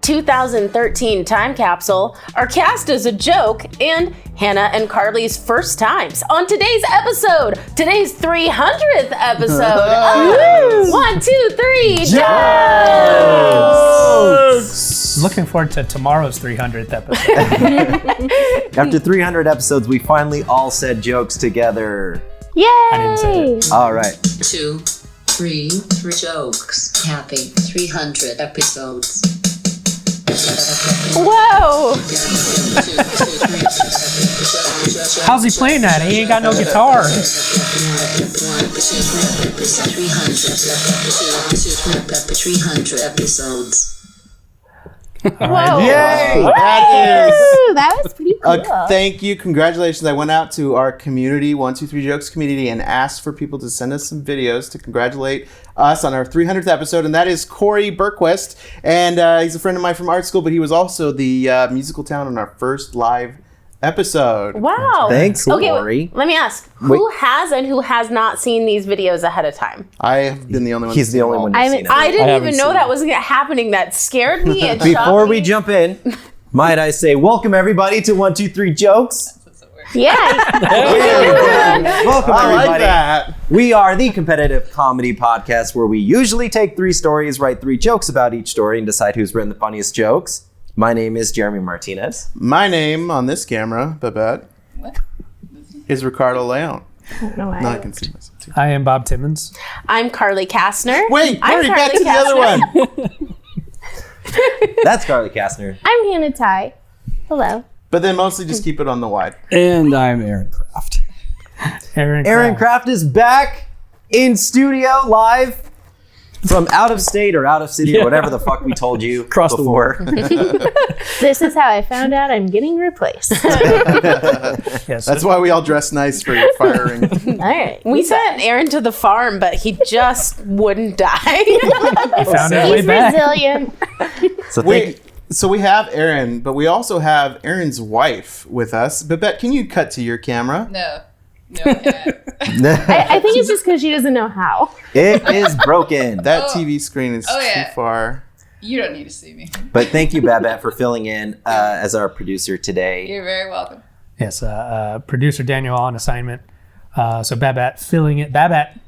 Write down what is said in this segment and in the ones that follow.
2013 time capsule, our cast as a joke, and Hannah and Carly's first times on today's episode, today's 300th episode of 1, 2, 3 Jokes! Looking forward to tomorrow's 300th episode. After 300 episodes, we finally all said jokes together. Yay! I didn't say it. All right. 2, 3 jokes. Happy 300 episodes. Whoa! How's he playing that? He ain't got no guitar. 300 episodes. Whoa! Yay! Ooh, that was pretty cool. Thank you. Congratulations. I went out to our community, 123 Jokes community, and asked for people to send us some videos to congratulate us on our 300th episode. And that is Corey Berquist. And he's a friend of mine from art school, but he was also the musical talent on our first live episode. Wow. Thanks, Okay, Lori. let me ask, who has and who has not seen these videos ahead of time? I have been the only one. He's the only one who's seen it. I didn't haven't even know seen that it. was happening. That scared me. It Before shocked we me. jump in, might I say welcome everybody to 123 Jokes. Yeah. Welcome I everybody. like that. We are the competitive comedy podcast where we usually take 3 stories, write 3 jokes about each story, and decide who's written the funniest jokes. My name is Jeremy Martinez. My name on this camera, Babette, is Ricardo Leon. Now I can see myself too. I am Bob Timmons. I'm Carly Kastner. Wait, I'm hurry back Carly to the other Kastner. one. That's Carly Kastner. I'm Hannah Ty. Hello. But then mostly just keep it on the wide. And I'm Aaron Kraft. Aaron Kraft is back in studio live from out of state or out of city or whatever the fuck we told you Across the before. This is how I found out I'm getting replaced. Yes. That's why we all dress nice for your firing. All right. We sent Aaron to the farm, but he just wouldn't die. He found his way He's back. resilient. So thank So we have Aaron, but we also have Aaron's wife with us. Babette, can you cut to your camera? No, I can't. I think it's just because she doesn't know how. It is broken. That TV screen is yeah. too far. You don't need to see me. But thank you, Babette, for filling in as our producer today. You're very welcome. Yes, producer Daniel on assignment. So Babette filling it. Babette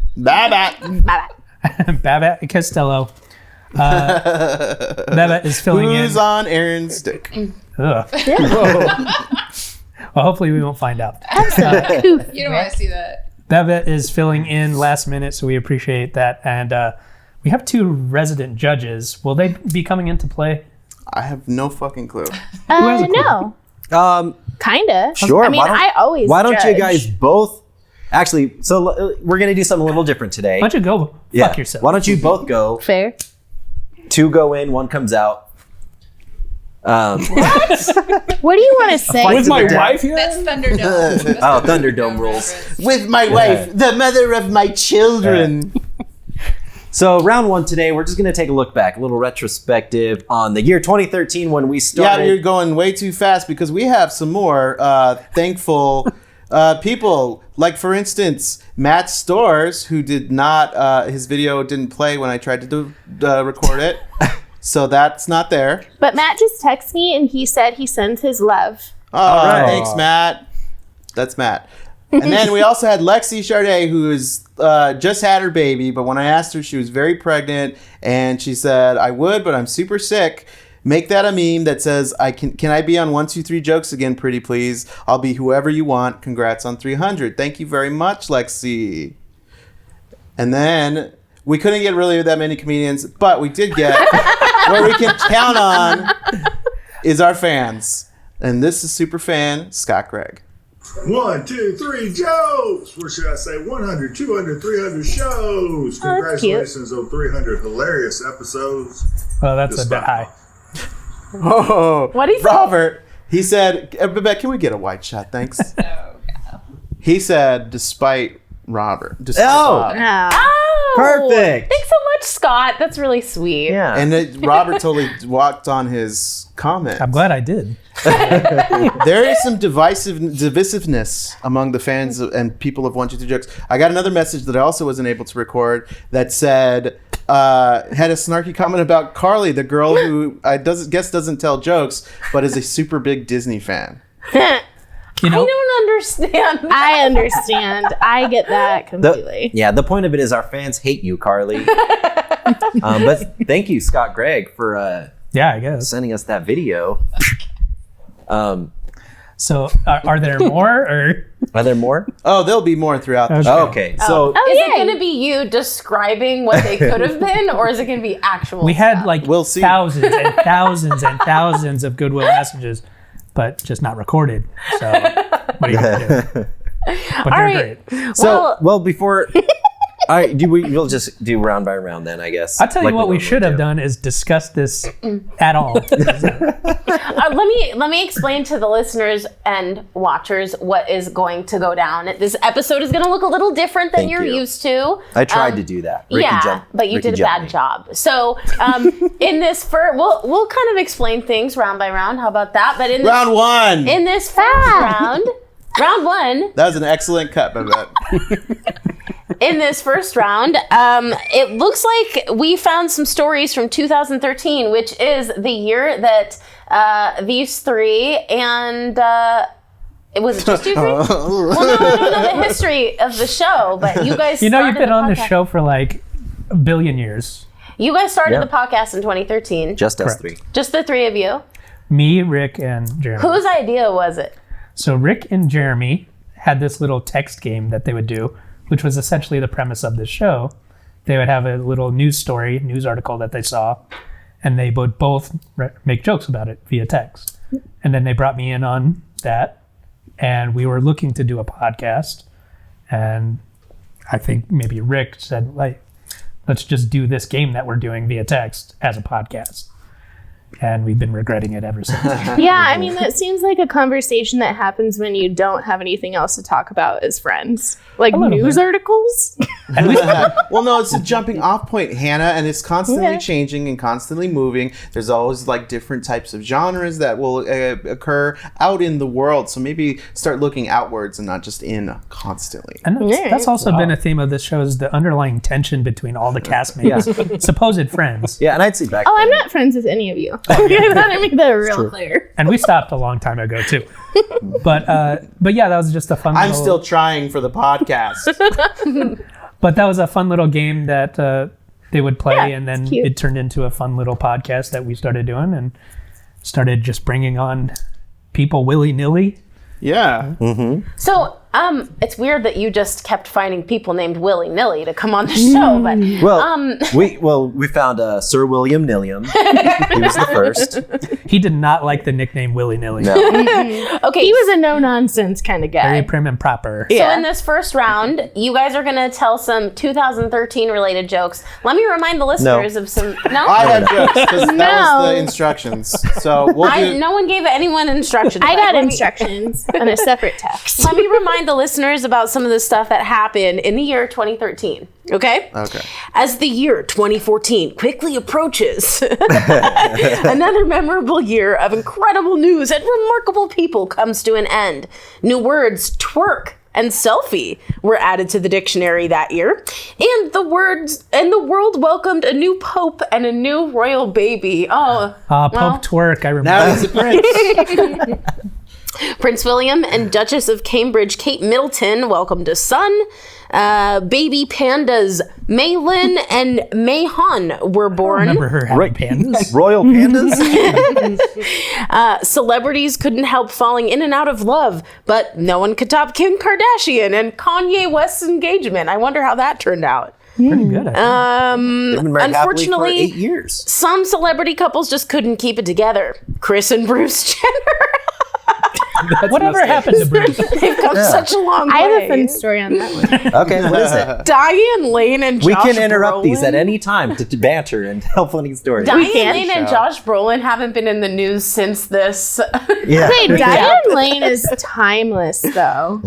Costello. Babette is filling Who's in. on Aaron's dick? Ugh. Well, hopefully we won't find out. You don't want to see that. Babette is filling in last minute, so we appreciate that. And we have 2 resident judges. Will they be coming into play? I have no fucking clue. has a clue? No. Kinda. Sure. I mean, I always Why don't you judge. guys both... Actually, so we're going to do something a little different today. Why don't you go fuck yourself? Why don't you both go? Fair. 2 go in, 1 comes out. What do you want to say? Fight With to my the death. wife here? That's Thunderdome. That's Oh, Thunderdome rules. With my wife, the mother of my children. So round 1 today, we're just going to take a look back, a little retrospective on the year 2013 when we started. Yeah, you're going way too fast because we have some more thankful people. Like, for instance, Matt Stores, who did not, his video didn't play when I tried to record it. So that's not there. But Matt just texted me and he said he sends his love. Oh, right. thanks, Matt. That's Matt. And then we also had Lexi Charday, who is just had her baby. But when I asked her, she was very pregnant. And she said, I would, but I'm super sick. Make that a meme that says, can I be on 123 Jokes again, pretty please? I'll be whoever you want. Congrats on 300. Thank you very much, Lexi. And then we couldn't get really that many comedians, but we did get what we can count on is our fans. And this is super fan Scott Gregg. 1, 2, 3 jokes. Or should I say 100, 200, 300 shows? Congratulations on 300 hilarious episodes. Oh, that's a bit high. Oh, What he say? Robert. He said, Babette, can we get a wide shot? Thanks. He said, despite Robert. Despite Bob. Oh, Perfect. Thanks so much, Scott. That's really sweet. Yeah. And Robert totally walked on his comment. I'm glad I did. There is some divisiveness among the fans and people of 123 Jokes. I got another message that I also wasn't able to record that said, had a snarky comment about Carly, the girl who I guess doesn't tell jokes, but is a super big Disney fan. You know, I don't understand. I understand. I get that completely. The point of it is our fans hate you, Carly. But thank you, Scott Gregg, for yeah, I guess. sending us that video. So are there more or? Are there more? Oh, there'll be more throughout the show. Okay, so Is it going to be you describing what they could have been, or is it going to be actual We had stuff? like We'll see. thousands and thousands and thousands of goodwill messages, but just not recorded. So what are you gonna do? But they're right. great. So, before... All right, we'll just do round by round then, I guess. I'll tell you like what we normally should have do. done is discuss this at all. Let me explain to the listeners and watchers what is going to go down. This episode is going to look a little different than Thank you're you. used to. I tried to do that. But you did a bad job. So in this we'll kind of explain things round by round. How about that? But in Round one. in this first round one. That was an excellent cut, Babette. In this first round, it looks like we found some stories from 2013, which is the year that these three and was it just you three? Well, no, I don't know the history of the show, but you guys. You know, you've started been on the podcast. show for like a billion years. You guys started Yeah. the podcast in 2013. Just us Correct. three. Just the three of you. Me, Rick, and Jeremy. Whose idea was it? So Rick and Jeremy had this little text game that they would do, which was essentially the premise of the show. They would have a little news article that they saw, and they would both make jokes about it via text. And then they brought me in on that, and we were looking to do a podcast. And I think maybe Rick said, like, let's just do this game that we're doing via text as a podcast. And we've been regretting it ever since. Yeah, I mean, that seems like a conversation that happens when you don't have anything else to talk about as friends. Like little news bit. articles? And we, Well, no, it's a jumping off point, Hannah, and it's constantly Okay. changing and constantly moving. There's always like different types of genres that will occur out in the world. So maybe start looking outwards and not just in constantly. and that's, Yeah. that's also been a theme of this show, is the underlying tension between all the castmates, supposed friends. Yeah, and I'd say back Oh, then, I'm not friends with any of you. I thought I'd make that real clear. And we stopped a long time ago too. But yeah, that was just a fun. I'm little, still trying for the podcast. But that was a fun little game that they would play, Yeah, and then it's cute. it turned into a fun little podcast that we started doing, and started just bringing on people willy nilly. Yeah. So, it's weird that you just kept finding people named willy nilly to come on the show, but we found Sir William Nilliam. He was the first. He did not like the nickname willy nilly. No. okay. He was a no-nonsense kind of Very guy. prim and proper. So in this first round, you guys are going to tell some 2013 related jokes. Let me remind the listeners of some. No, I had jokes because that was the No. instructions. So we'll do. no one gave anyone instructions. I but got let me- instructions on a separate text. Let me remind the listeners about some of the stuff that happened in the year 2013. Okay? Okay. As the year 2014 quickly approaches, another memorable year of incredible news and remarkable people comes to an end. New words, twerk and selfie, were added to the dictionary that year, and the world welcomed a new pope and a new royal baby. Oh, Pope well, Twerk, I remember. Now he's a prince. Prince William and Duchess of Cambridge Kate Middleton welcomed a son. Baby pandas Maylin and Mayhan were I born. remember her having pandas. Royal pandas? Celebrities couldn't help falling in and out of love, but no one could top Kim Kardashian and Kanye West's engagement. I wonder how that turned out. Pretty good. I think. They've been married happily for Unfortunately, 8 years. some celebrity couples just couldn't keep it together. Chris and Bruce Jenner. Whatever happened to Bruce? They've come such a long way. I have a fun story on that one. Okay, what is it? Diane Lane and We Josh can interrupt these at Brolin. any time to banter and tell funny stories. Diane can. Lane and Josh Brolin haven't been in the news since this. Yeah. Hey, Diane Lane is timeless, though.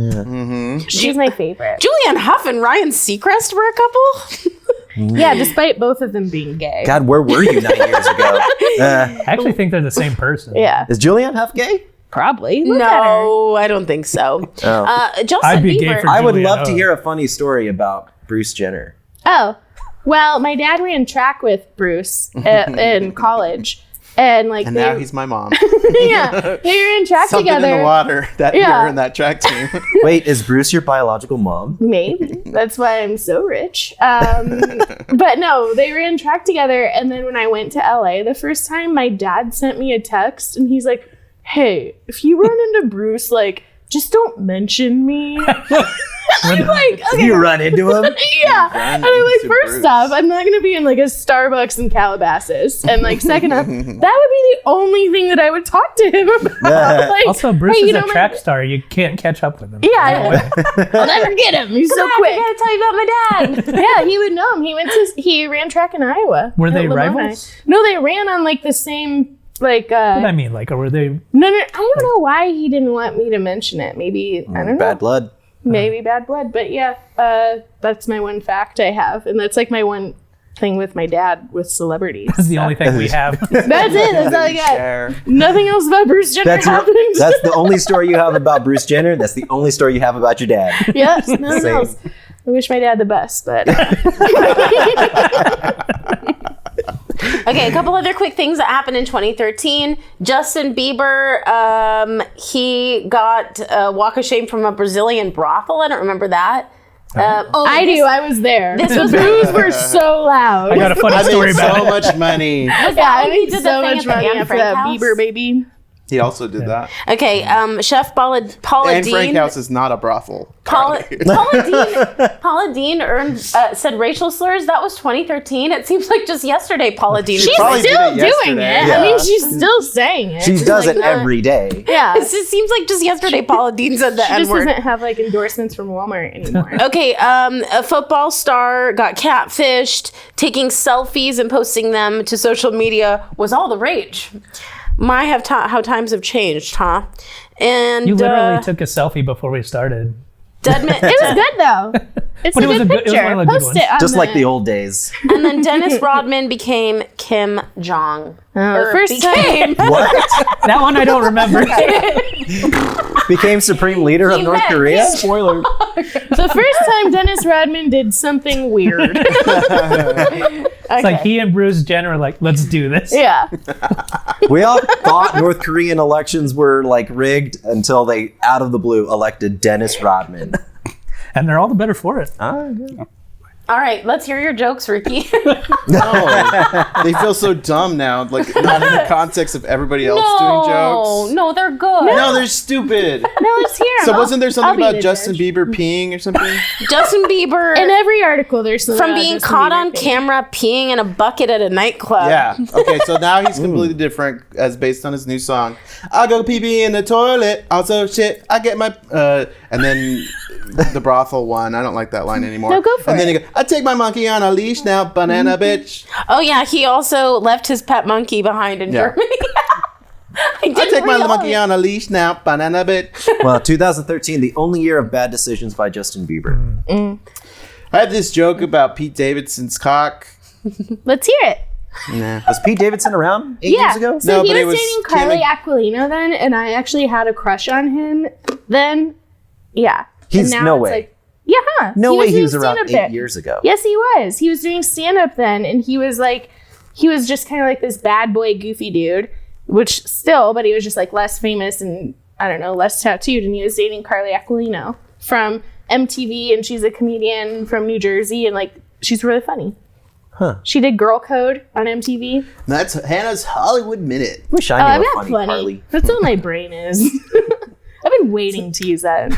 She's my favorite. Julianne Hough and Ryan Seacrest were a couple. Yeah, despite both of them being gay. God, where were you 9 years ago? I actually think they're the same person. Yeah, Is Julianne Hough gay? probably. Look at her. No, I don't think so. Justin I'd be gay Bieber. for I would Julianne love to Hough. hear a funny story about Bruce Jenner. Oh, Well, my dad ran track with Bruce in college. And now he's my mom. Yeah, they ran track Something together. in the water that Yeah. year in that track team. Wait, is Bruce your biological mom? Maybe. That's why I'm so rich. But no, they ran track together. And then when I went to LA the first time, my dad sent me a text and he's like, hey, if you run into Bruce, like, just don't mention me. I'm like, okay. You run into him? Yeah. And I'm like, first off, I'm not going to be in like a Starbucks in Calabasas. And like, second off, that would be the only thing that I would talk to him about. Like, Also, Bruce hey, is you a know, track star. You can't catch up with him. Yeah, I'll never get him. He's so quick. I gotta tell you about my dad. Yeah, he would know him. He ran track in Iowa. Were they at Lamoni. rivals? No, they ran on like the same like What I mean, like, or were they? no, I don't know why he didn't want me to mention it. Maybe I don't know. Bad blood. Maybe bad blood, but yeah, that's my one fact I have, and that's like my one thing with my dad with celebrities. That's the only thing we have. That's it. That's all I got. Share. Nothing else about Bruce Jenner happened. That's the only story you have about Bruce Jenner. That's the only story you have about your dad. Yes, nothing Same. else. I wish my dad the best, but Okay, a couple other quick things that happened in 2013. Justin Bieber, he got a walk of shame from a Brazilian brothel. I don't remember that. I do. I was there. This The was- boos were so loud. I got a funny I story made about so it. much money. Yeah, I he made did the so thing much at the money Anne after Frank that house? Bieber baby. He also did that. Okay, Chef Paula And Frank Dean. House is not a brothel. Paula Dean earned said racial slurs. That was 2013. It seems like just yesterday Paula Dean. She's Probably did still it doing yesterday. it. Yeah. I mean, she's still saying it. She does Like, it every day. Yeah. It seems like just yesterday Paula Dean said the She just N-word. doesn't have like endorsements from Walmart anymore. Okay, a football star got catfished. Taking selfies and posting them to social media was all the rage. How times have changed, huh? And You literally took a selfie before we started. Deadman, It was good though. It's But a it was good a good- it was picture. one of the good Post ones. it on Just like the old days. and then Dennis Rodman became Kim Jong. the first became. What? That one I don't remember. Became supreme leader of He North met Korea? Kim. Spoiler. The first time Dennis Rodman did something weird. It's like he and Bruce Jenner are like, let's do this. Yeah. We all thought North Korean elections were like rigged until they, out of the blue, elected Dennis Rodman. And they're all the better for it. All right, let's hear your jokes, Ricky. No, they feel so dumb now. Like not in the context of everybody else doing jokes. No, they're good. No, they're stupid. No, let's hear 'em. So wasn't there I'll something be about the Justin judge. Bieber peeing or something? Justin Bieber, In every article, there's something from about being Justin caught Bieber on thing. camera peeing in a bucket at a nightclub. Yeah. Okay, so now he's completely different as based on his new song. I go pee pee in the toilet. Also shit, I get my and then the brothel one. I don't like that line anymore. No, go for and then it. he goes, I take my monkey on a leash now, banana bitch. Oh yeah, he also left his pet monkey behind in Yeah. Germany. I take my monkey on a leash now, banana bitch. Well, 2013, the only year of bad decisions by Justin Bieber. I have this joke about Pete Davidson's cock. Let's hear it. Nah. Was Pete Davidson around 8 years ago? So No, he but it was was dating Kim Carly and- Aquilino then, and I actually had a crush on him then. Yeah. He's And now no it's way. like, yeah, huh? No way he doing was around stand-up 8 there. years ago. Yes, he was. He was doing stand up then, and he was just kind of like this bad boy, goofy dude, which still, but he was just like less famous and I don't know, less tattooed. And he was dating Carly Aquilino from MTV, and she's a comedian from New Jersey, and like she's really funny. Huh. She did Girl Code on MTV. That's Hannah's Hollywood Minute. Wish I I'm knew a not funny funny. Carly. That's what my brain is. I've been waiting to use that.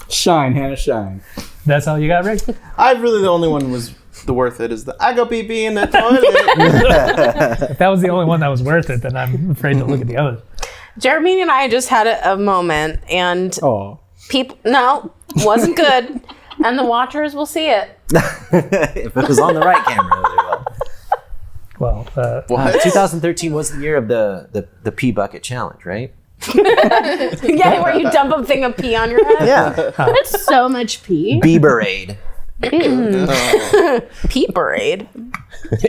Shine, Hannah, shine. That's all you got, Rick? I really the only one was the worth it is the I go pee pee in the toilet. If that was the only one that was worth it, then I'm afraid to look at the others. Jeremy and I just had a moment, and Oh. people, no, wasn't good, and the watchers will see it. If it was on the right camera, they will. Well, What? 2013 was the year of the pee bucket challenge, right? Yeah, where you dump a thing of pee on your head. Yeah. That's so much pee. Bieberade. Pee parade.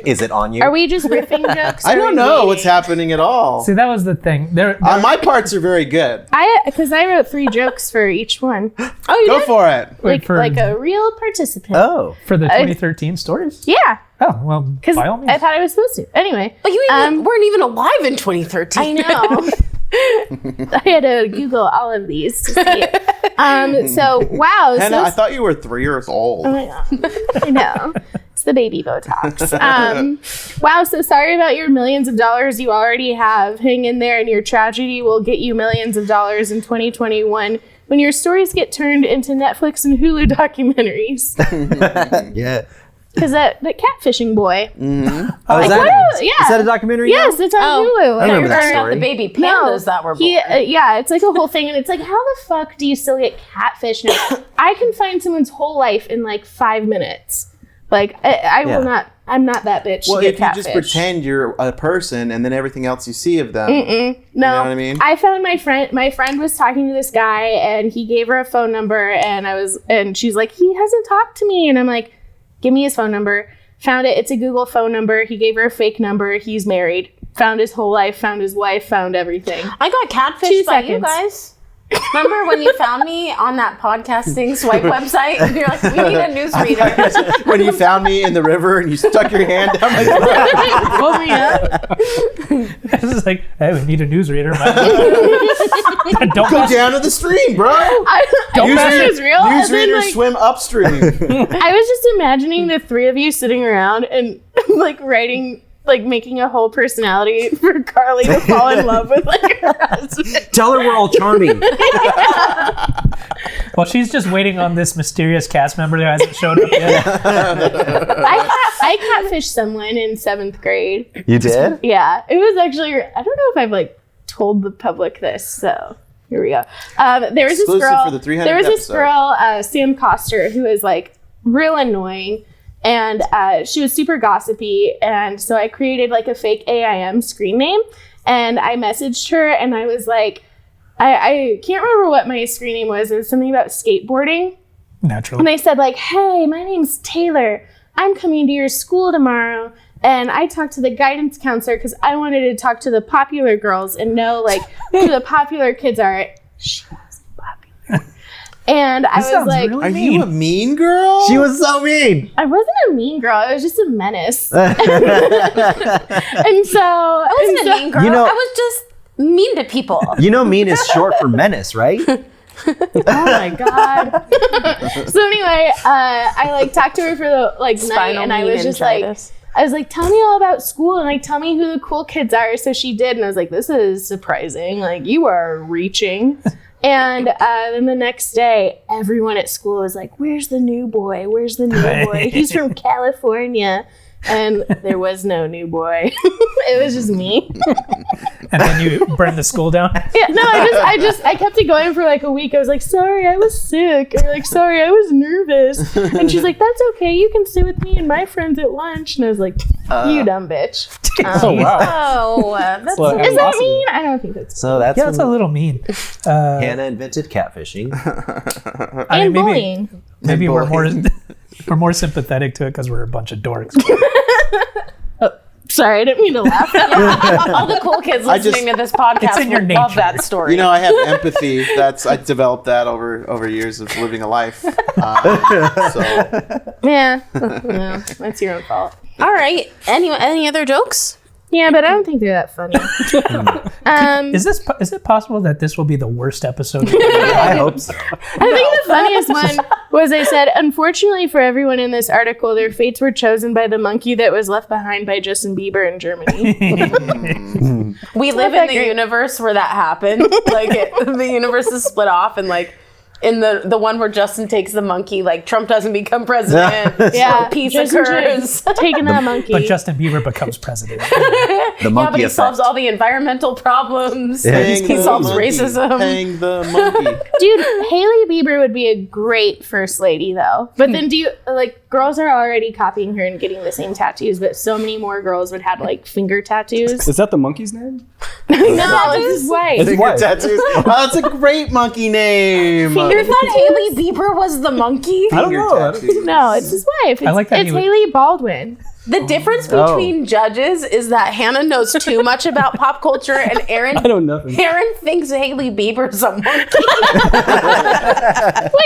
Is it on you? Are we just riffing jokes? I don't know what's happening at all. See, that was the thing. My parts are very good. Because I wrote 3 jokes for each one. Oh, you Go did? for it. Like a real participant. Oh. for the 2013 stories. Yeah, Oh well, because by all means. I thought I was supposed to. Anyway, But you weren't even alive in 2013. I know. I had to Google all of these to see it. So, wow. Hannah, so I thought you were 3 years old. I know. It's the baby Botox. Wow, so sorry about your millions of dollars you already have. Hang in there, and your tragedy will get you millions of dollars in 2021 when your stories get turned into Netflix and Hulu documentaries. Yeah. Because that catfishing boy. Oh, is that, Yeah. is that a documentary? Yes, now? it's on Hulu. I remember that Turning out story. the baby pandas that were born. Yeah, it's like a whole thing, and it's like, how the fuck do you still get catfish now? I can find someone's whole life in like 5 minutes. Like, I will not. I'm not that bitch. Well, to get if you catfish. just pretend you're a person and then everything else you see of them. No, You know what I mean? I found my friend. My friend was talking to this guy, and he gave her a phone number, and she's like, he hasn't talked to me, and I'm like, give me his phone number. Found it. It's a Google phone number. He gave her a fake number. He's married. Found his whole life. Found his wife. Found everything. I got catfished 2 by you seconds. guys. Remember when you found me on that podcasting swipe website? And you're like, we need a newsreader. When you found me in the river and you stuck your hand down my throat. Pulled me up. It's just like, hey, we need a newsreader. Don't Go mess- down to the stream, bro. I thought it was real. and then, Newsreaders like, swim upstream. I was just imagining the 3 of you sitting around and like writing, like making a whole personality for Carly to fall in love with like her husband. Tell her we're all charming. Well, she's just waiting on this mysterious cast member that hasn't showed up yet. I catfished someone in 7th grade. You did? Yeah, it was actually. I don't know if I've like told the public this, so here we go. There was Exclusive this girl. for the 300th There was this episode. girl, Sam Coster, who was like real annoying, and she was super gossipy. And so I created like a fake AIM screen name, and I messaged her, and I was like, I can't remember what my screen name was. It was something about skateboarding. Naturally. And I said like, hey, my name's Taylor. I'm coming to your school tomorrow. And I talked to the guidance counselor because I wanted to talk to the popular girls and know like who the popular kids are. She wasn't popular. And I was sounds like, really Are mean. you a mean girl? She was so mean. I wasn't a mean girl. I was just a menace. And so I wasn't a mean girl. You know- I was just mean to people. You know, mean is short for menace, right? oh my god. So anyway, I like talked to her for the like night, Spinal and I was just like, meningitis. I was like, tell me all about school and like tell me who the cool kids are. So she did, and I was like, this is surprising. Like you are reaching. And then the next day, everyone at school was like, where's the new boy? Where's the new boy? He's from California. And there was no new boy. It was just me. And then you burned the school down. Yeah, no, I kept it going for like a week. I was like, sorry, I was sick. Or like, sorry, I was nervous. And she's like, that's okay. You can sit with me and my friends at lunch. And I was like, you dumb bitch. Oh, wow. Oh, that's Well, Is that animosity. mean? I don't think that's So that's Yeah, that's a when little mean. Hannah invented catfishing. I and mean, bullying. maybe we're more bullying. we're more sympathetic to it because we're a bunch of dorks. Sorry, I didn't mean to laugh. all the cool kids I just- listening to this podcast It's in your would love nature. that story. You know, I have empathy. I developed that over years of living a life. So Yeah, no, that's your own fault. All right. Any other jokes? Yeah, but I don't think they're that funny. Is it possible that this will be the worst episode? I hope so. I think the funniest one was I said, unfortunately for everyone in this article, their fates were chosen by the monkey that was left behind by Justin Bieber in Germany. We live in the universe where that happened. Like the universe is split off, and like in the one where Justin takes the monkey, like Trump doesn't become president. Yeah, peace Justin occurs. taking that monkey. But Justin Bieber becomes president. The Yeah, monkey but he effect. solves all the environmental problems. Yeah. He solves racism. Hang the monkey. Dude, Hailey Bieber would be a great first lady, though. But then girls are already copying her and getting the same tattoos, but so many more girls would have, like, finger tattoos. Is that the monkey's name? No, it's his wife. Finger tattoos. Oh, that's a great monkey name. You thought Haley Bieber was the monkey? I don't know. No, it's his wife. It's, I like that it's he would- Haley Baldwin. The difference between judges is that Hannah knows too much about pop culture and Aaron I know nothing. Aaron thinks Haley Bieber's a monkey. Wait,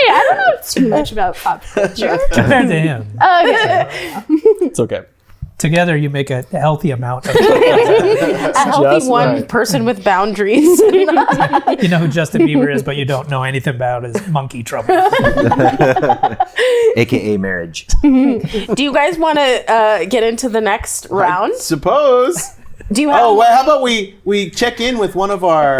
I don't know too much about pop culture. Compared to him. Okay. It's okay. Together, you make a healthy amount of. A healthy Just one right. person with boundaries. You know who Justin Bieber is, but you don't know anything about his monkey trouble. AKA marriage. Do you guys want to get into the next round? Suppose. Do you have? Oh, well, how about we check in with one of our...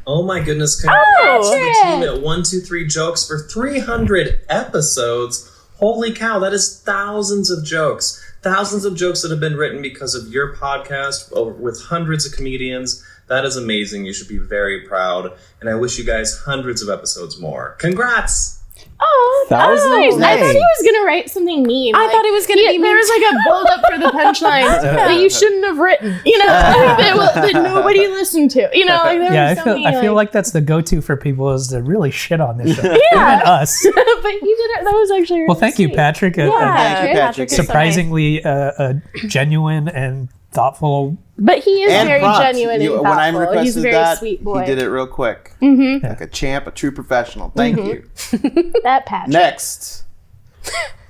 Oh my goodness! Congrats to the Patrick! team at 123 Jokes for 300 episodes. Holy cow! That is thousands of jokes. Thousands of jokes that have been written because of your podcast with hundreds of comedians. That is amazing. You should be very proud. And I wish you guys hundreds of episodes more. Congrats! Oh, Thousands? nice. I thought he Nice. was gonna write something mean. I thought it was gonna be There mean was like a build up for the punchline that you shouldn't have written. You know, that nobody listened to. You know, like there Yeah, was I feel like that's the go-to for people is to really shit on this show. Yeah. Even us. but you did it. That was actually really Well, thank you, sweet. Patrick. Thank you, Patrick. is so Surprisingly genuine and thoughtful. But he is And very prompt. genuine and When I thoughtful. He's a requested very that, sweet boy. he did it real quick. Mm-hmm. Like a champ, a true professional. Thank you. That Patrick. Next.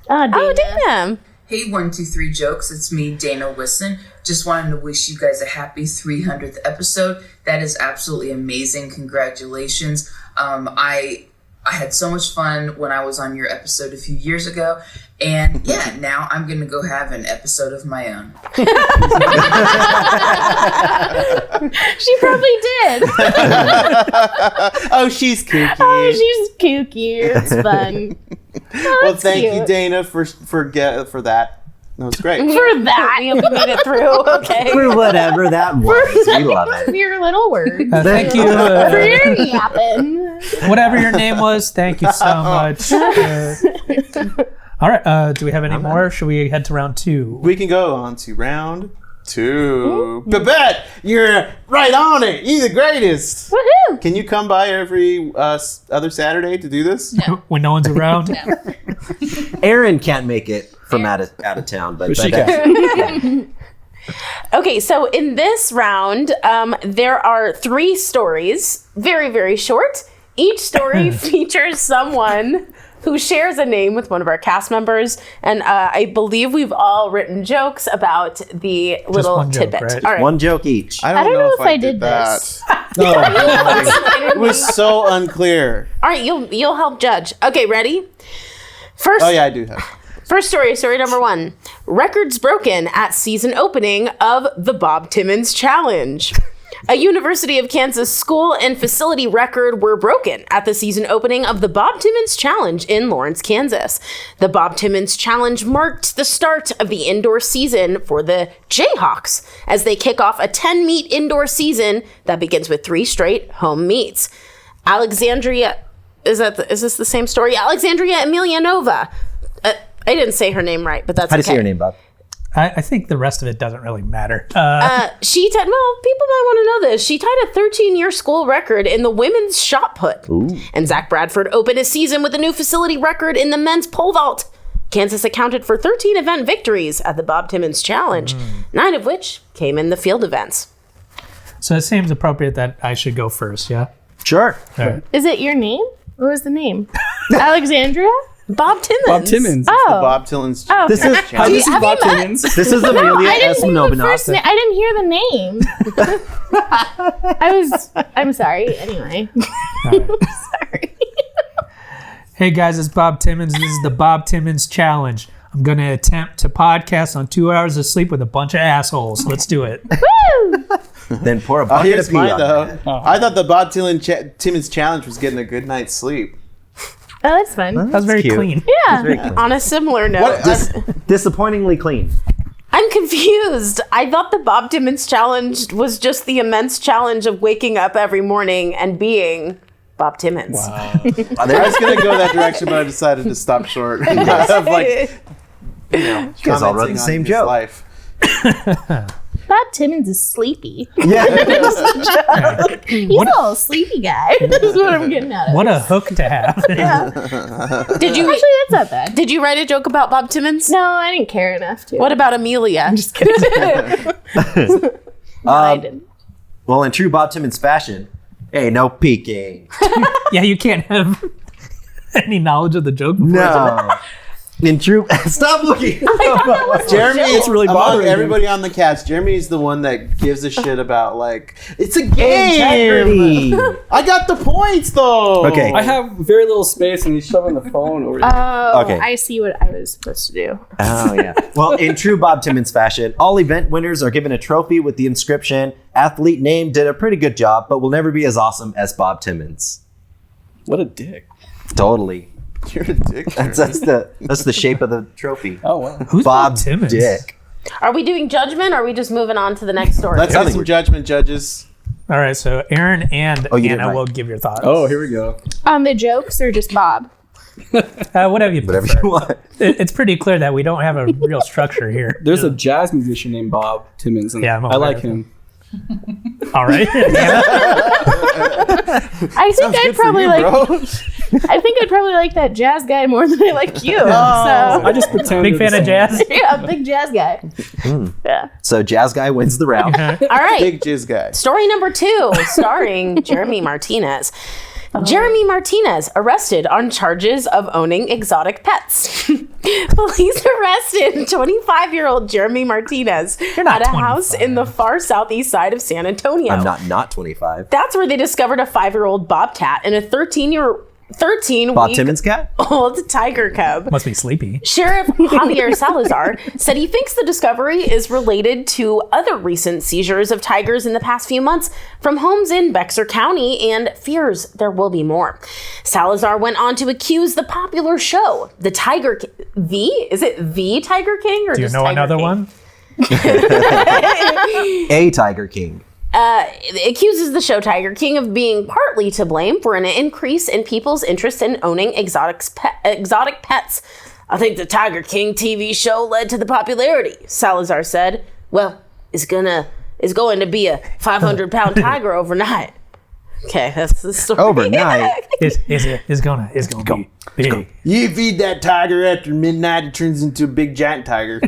Oh, damn. Hey, 123 Jokes, it's me, Dana Wisson. Just wanted to wish you guys a happy 300th episode. That is absolutely amazing. Congratulations. I had so much fun when I was on your episode a few years ago. And yeah, now I'm going to go have an episode of my own. She probably did. Oh, she's kooky. Oh, she's kooky. It's fun. Well, thank you, cute. Dana, for that. That was great. For that. We made it through. Okay. For whatever that was. We love For it. your little words. Thank you. For your yapping. Whatever your name was, thank you so much. All right. Do we have any more? Should we head to round 2? We can go on to round 2. Babette, you're right on it. You're the greatest. Woohoo! Can you come by every other Saturday to do this? When no one's around? Aaron can't make it from out of town, but she can. Okay, so in this round, there are 3 stories, very, very short. Each story features someone who shares a name with one of our cast members, and I believe we've all written jokes about the little one joke, tidbit. right? All right. One joke each. I don't know if I did this. that. It was so unclear. All right, you'll help judge. Okay, ready? First, Oh, yeah, I do have. First story number 1. Records broken at season opening of the Bob Timmons Challenge. A University of Kansas school and facility record were broken at the season opening of the Bob Timmons Challenge in Lawrence, Kansas. The Bob Timmons Challenge marked the start of the indoor season for the Jayhawks as they kick off a 10-meet indoor season that begins with 3 straight home meets. Alexandria, is this the same story? Alexandria Emelianova. I didn't say her name right, but that's How do you okay. say your name, Bob? I think the rest of it doesn't really matter. She tied, well, people might want to know this. She tied a 13-year school record in the women's shot put. Ooh. And Zach Bradford opened his season with a new facility record in the men's pole vault. Kansas accounted for 13 event victories at the Bob Timmons Challenge, 9 of which came in the field events. So it seems appropriate that I should go first, yeah? Sure. All right. Is it your name? What was the name? Alexandria? Bob Timmons. Bob Timmons. Oh. The Bob Timmons. Oh, This is Hi, this is Have you Bob met? Timmons. this is Amelia I didn't hear the first name. Esmonobinata. I didn't hear the name. I'm sorry. Anyway. Sorry. Hey guys, it's Bob Timmons. This is the Bob Timmons Challenge. I'm going to attempt to podcast on 2 hours of sleep with a bunch of assholes. Let's do it. Woo! Then pour a Oh, bucket here's of pee mine, on though. that. I thought the Bob Timmons Challenge was getting a good night's sleep. Oh, that's fun. That was very cute. clean. Yeah. Very clean. On a similar note, Disappointingly clean. I'm confused. I thought the Bob Timmons Challenge was just the immense challenge of waking up every morning and being Bob Timmons. I was going to go that direction, but I decided to stop short. of like, guys all wrote the commenting same on his joke. life. Bob Timmons is sleepy. Yeah. He's a little sleepy guy. That's what I'm getting at. What a hook to have. Did you Actually, that's not bad. did you write a joke about Bob Timmons? No, I didn't care enough to. What about Amelia? I'm just kidding. I didn't. Well, in true Bob Timmons fashion, hey, no peeking. Yeah, you can't have any knowledge of the joke before. No. In true, stop looking. Jeremy, It's really among bothering everybody on the cast, Jeremy is the one that gives a shit about, like, it's a game. Integrity. I got the points, though. Okay. I have very little space, and he's shoving the phone over there. Oh, Okay. I see what I was supposed to do. Oh, yeah. Well, in true Bob Timmons fashion, all event winners are given a trophy with the inscription, athlete name did a pretty good job, but will never be as awesome as Bob Timmons. What a dick. Totally. You're a dick. That's the shape of the trophy. Oh, wow. Who's Bob Bob's Timmons? dick. Are we doing judgment or are we just moving on to the next story? Let's have some judgment, judges. All right, so Aaron and Oh, you did Anna right. will give your thoughts. Oh, here we go. On the jokes or just Bob? Whatever you Whatever prefer. you want. It's pretty clear that we don't have a real structure here. There's a jazz musician named Bob Timmons, and Yeah, I'm I aware like of him. All right. Anna? I think I'd probably like. bro. I think I'd probably like that jazz guy more than I like you. I just pretend. Big fan of jazz. So yeah, a big jazz guy. Yeah. So Jazz Guy wins the round. All right. Big jizz guy. Story number 2, starring Jeremy Martinez. Jeremy Martinez arrested on charges of owning exotic pets. Police arrested 25-year-old Jeremy Martinez not at a house 25. in the far southeast side of San Antonio. I'm not 25. That's where they discovered a 5-year-old bobcat and a 13-week Bob Timmons cat? old tiger cub. Must be sleepy. Sheriff Javier Salazar said he thinks the discovery is related to other recent seizures of tigers in the past few months from homes in Bexar County and fears there will be more. Salazar went on to accuse the popular show, The Tiger King. Is it The Tiger King or Do you just know Tiger another King? one? A Tiger King. Accuses the show Tiger King of being partly to blame for an increase in people's interest in owning exotic pets. I think the Tiger King TV show led to the popularity, Salazar said. Well, it's going to be a 500-pound tiger overnight. Okay, that's the story. Overnight. It's gonna be big. You feed that tiger after midnight, it turns into a big giant tiger.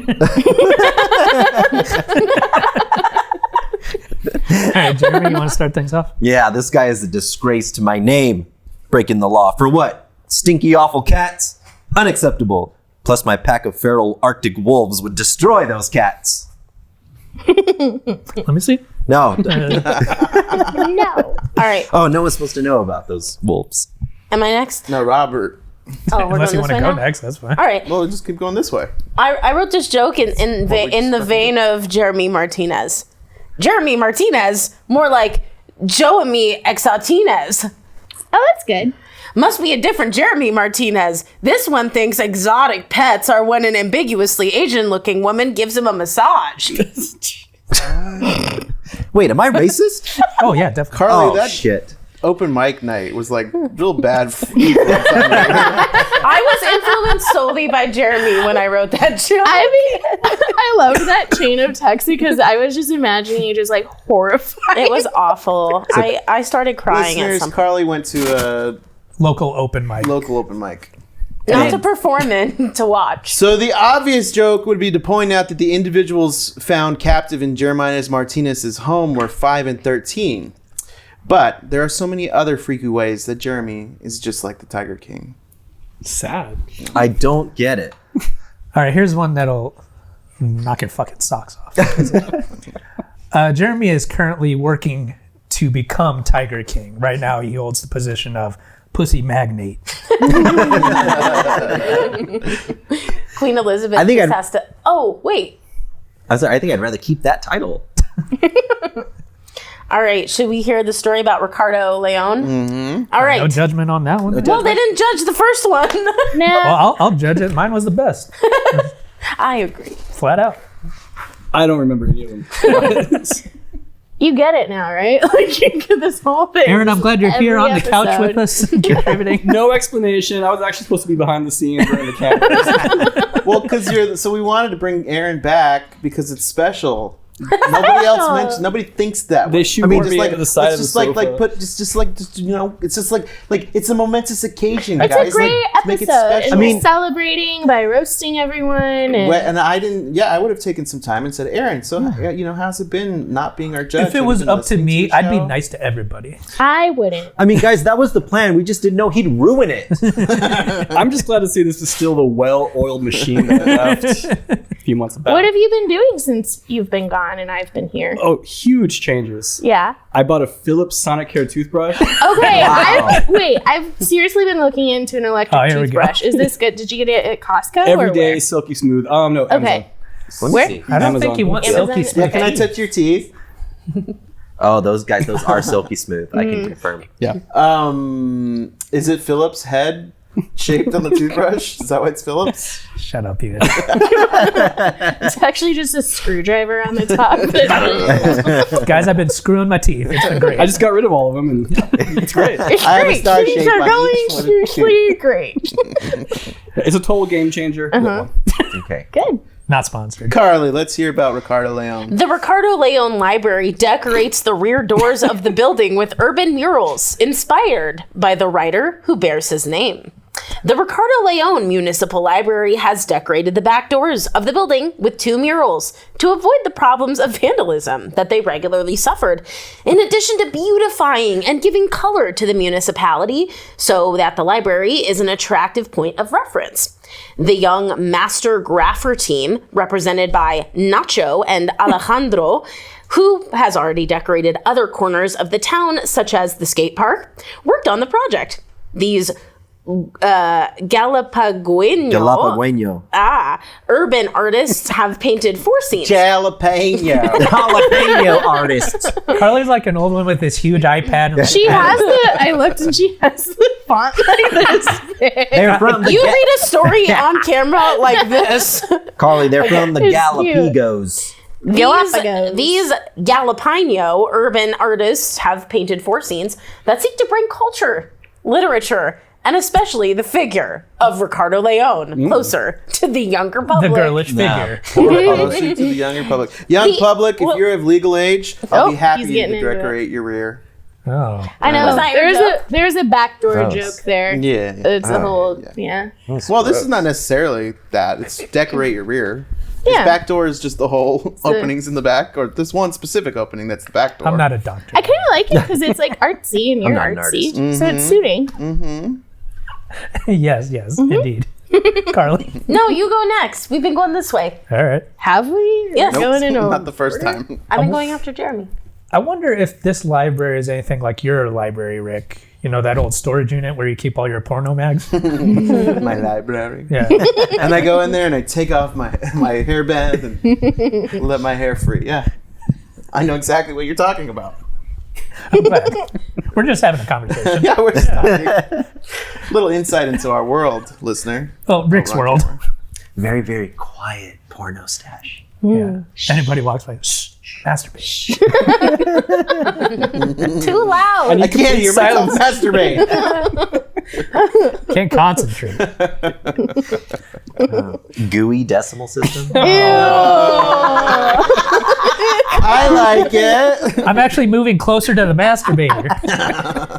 All right, Jeremy, you want to start things off? Yeah, this guy is a disgrace to my name. Breaking the law. For what? Stinky, awful cats? Unacceptable. Plus, my pack of feral Arctic wolves would destroy those cats. Let me see. No. No. All right, Oh, no one's supposed to know about those wolves. am I next? No, Robert. Oh, we're Unless you going want this to way go now? next, that's fine. All right, Well, just keep going this way. I wrote this joke in the vein of Jeremy Martinez. Jeremy Martinez, more like Joemy Exotinez. Oh, that's good. Must be a different Jeremy Martinez. This one thinks exotic pets are when an ambiguously Asian-looking woman gives him a massage. Wait, am I racist? Oh, yeah, definitely. Carly, Oh, that shit. open mic night was like real bad. I was influenced solely by Jeremy when I wrote that joke. I mean, I loved that chain of text because I was just imagining you just like horrified. It was awful. I started crying at Listeners, some point. Carly went to a Local open mic. local open mic. Not to perform in, to watch. So the obvious joke would be to point out that the individuals found captive in Jeremiah Martinez's home were 5 and 13. But there are so many other freaky ways that Jeremy is just like the Tiger King. Sad. I don't get it. All right, here's one that'll knock your fucking socks off. Jeremy is currently working to become Tiger King. Right now, he holds the position of pussy magnate. Queen Elizabeth I think just I'd- has to. Oh, wait. I'm sorry, I think I'd rather keep that title. All right. Should we hear the story about Ricardo Leon? Mm-hmm. All right. No judgment on that one. Well, they didn't judge the first one. Nah. Well, I'll judge it. Mine was the best. I agree. Flat out. I don't remember any of them. You get it now, right? Like you get this whole thing. Aaron, I'm glad you're here on Every the couch episode. with us, contributing. No explanation. I was actually supposed to be behind the scenes during the cameras. Well, because so we wanted to bring Aaron back because it's special. Nobody else mentions. Nobody thinks that. They way. shoehorned me into the side of the sofa. It's just like it's a momentous occasion, It's guys. a great Like, make it episode. special. And we're celebrating by roasting everyone. And I didn't. Yeah, I would have taken some time and said, Aaron, so how's it been not being our judge? If it Have you was been up to listening me, the I'd be show? nice to everybody. I wouldn't. I mean, guys, that was the plan. We just didn't know he'd ruin it. I'm just glad to see this is still the well-oiled machine that I left a few months back. What have you been doing since you've been gone and I've been here? Oh, huge changes. Yeah. I bought a Philips Sonicare toothbrush. Okay. I've seriously been looking into an electric here we go. toothbrush. Is this good? Did you get it at Costco? or Everyday, where? silky smooth. No, Okay. Let me Where? see. I don't Amazon. think you want Amazon. silky Yeah, smooth. Can I touch your teeth? Oh, those guys, those are silky smooth. I can confirm. Yeah. Is it Philips head shaped on the toothbrush? Is that why it's Philips? Shut up, you. It's actually just a screwdriver on the top. Guys, I've been screwing my teeth. It's been great. I just got rid of all of them, and it's great. I have a star Things shape are on going each one of the seriously great. It's a total game changer. Okay. Good. Not sponsored. Carly, let's hear about Ricardo Leon. The Ricardo Leon Library decorates the rear doors of the building with urban murals inspired by the writer who bears his name. The Ricardo Leon Municipal Library has decorated the back doors of the building with 2 murals to avoid the problems of vandalism that they regularly suffered, in addition to beautifying and giving color to the municipality so that the library is an attractive point of reference. The young master grapher team, represented by Nacho and Alejandro, who has already decorated other corners of the town, such as the skate park, worked on the project. These Galapagüeño. Urban artists have painted 4 scenes. Jalapeno. Jalapeno artists. Carly's like an old one with this huge iPad. And She has I looked and she has the font like this. They're from the You read a story on camera like this. Carly, they're from the It's Galapagos. Galapagos. These Jalapeno urban artists have painted 4 scenes that seek to bring culture, literature, and especially the figure of Ricardo Leon closer to the younger the public. girlish figure. Closer to the younger public. Public, if you're of legal age, I'll be happy he's to getting into decorate your rear. Oh. I know. Was that your joke? There's a backdoor Gross. joke there. Yeah. It's a whole Well, this is not necessarily that. It's decorate your rear. Yeah. This back door is just the whole openings in the back, or this one specific opening that's the back door. I'm not a doctor. I kind of like it because it's like artsy and you're not an artsy, artist. so it's suiting. yes, indeed. Carly. No, you go next. We've been going this way. All right. Have we? Yes. Nope, Going in not the first time. I've been going after Jeremy. I wonder if this library is anything like your library, Rick. You know, that old storage unit where you keep all your porno mags? My library. Yeah. And I go in there and I take off my hairband and let my hair free. Yeah. I know exactly what you're talking about. But we're just having a conversation. Yeah, we're just talking. Little insight into our world, listener. Well, Rick's Wrong world. camera. Very, very quiet porno stash. Yeah. Anybody walks by, shh, masturbate. Too loud. I can't hear myself masturbate. Can't concentrate. Gooey decimal system. I like it. I'm actually moving closer to the masturbator.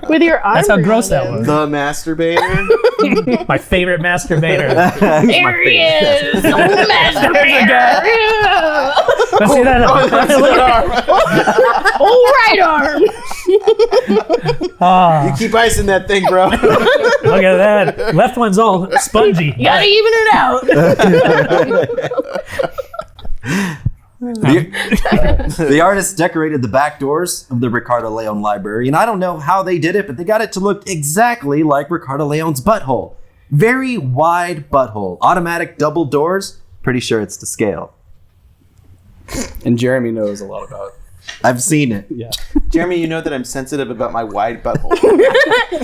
With your arm. That's how gross around that it. was. The masturbator. My favorite masturbator. There he is. Oh, masturbator. Let's see that. Oh, right arm. Ah, You keep icing that thing, bro. look at that. Left one's all spongy. You gotta even it out. The artists decorated the back doors of the Ricardo Leon Library, and I don't know how they did it, but they got it to look exactly like Ricardo Leon's butthole. Very wide butthole. Automatic double doors. Pretty sure it's to scale. And Jeremy knows a lot about. I've seen it. Yeah. Jeremy, you know that I'm sensitive about my wide butthole.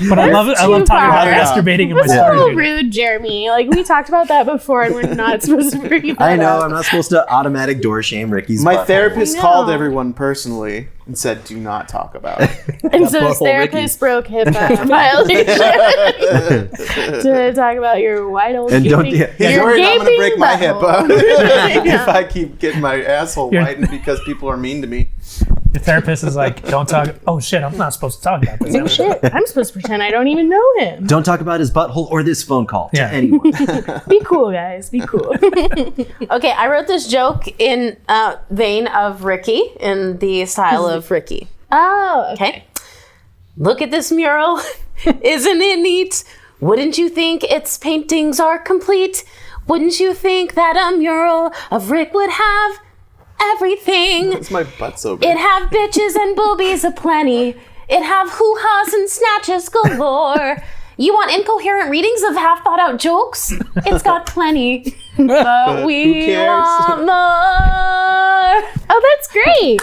But I love talking about far. masturbating in my That's a storage little unit. rude, Jeremy. Like, we talked about that before, and we're not supposed to bring that I know. up. I'm not supposed to automatic door shame Ricky's My butthole. therapist I know. called everyone personally and said, "Do not talk about it." And so his butthole therapist broke HIPAA violation to talk about your wide old And don't- gaping- yeah, He's your worried I'm going to gaping break my butthole. HIPAA if I keep getting my asshole widened because people are mean to me. The therapist is like, don't talk. Oh shit, I'm not supposed to talk about this. Oh shit! I'm supposed to pretend I don't even know him. Don't talk about his butthole or this phone call to Yeah. anyone. Be cool, guys. Be cool. Okay, I wrote this joke in vein of Ricky, in the style of Ricky. Oh, Okay. Look at this mural. Isn't it neat? Wouldn't you think its paintings are complete? Wouldn't you think that a mural of Rick would have everything? It's my butt so It big. have bitches and boobies aplenty. It have hoo-has and snatches galore. You want incoherent readings of half-thought-out jokes? It's got plenty. But we cares? want more. oh, that's great.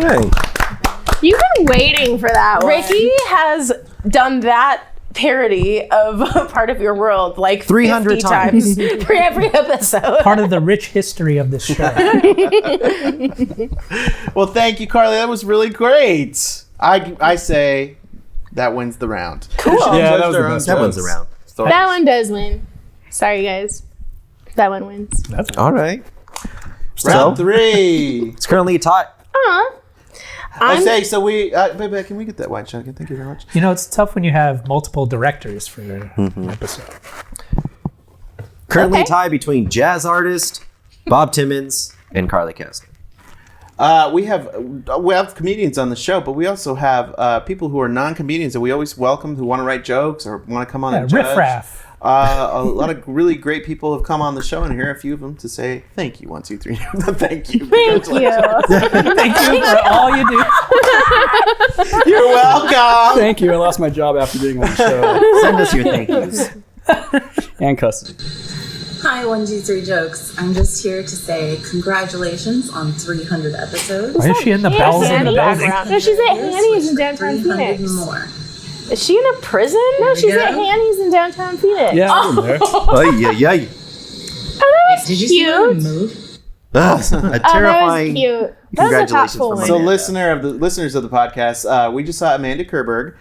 Hey. You've been waiting for that one. Ricky has done that parody of a part of your world like 300 50 times for every episode. Part of the rich history of this show. Well, thank you, Carly. That was really great. I say that wins the round. Cool. Yeah, that was the best. That one's around. That one does win. Sorry, guys. That one wins. All right. Round So, 3. it's currently a tie. I say, so we... baby, can we get that white shotgun? Thank you very much. You know, it's tough when you have multiple directors for an episode. Currently a Okay. tie between jazz artist Bob Timmons and Carly Castor. We have comedians on the show, but we also have people who are non-comedians that we always welcome who want to write jokes or want to come on and judge. Riff-raff. A lot of really great people have come on the show, and here are a few of them to say thank you. 1, 2, 3. Thank you. Thank you. Thank you for all you do. You're welcome. Thank you. I lost my job after being on the show. Send us your thank yous. And custody. Hi, 1, 2, 3 jokes. I'm just here to say congratulations on 300 episodes. Why is she in the bells in the building? No, she's at Hanny's in downtown 300 Phoenix. more. Is she in a prison? No, she's Yeah. at Hanny's in downtown Phoenix. Yeah, I'm in there. Ay, ay, ay. Oh, that was Did you see that cute. move? A Oh, that was terrifying. cute. That was a Congratulations thoughtful from one. So, Amanda. listeners of the podcast, we just saw Amanda Kerberg,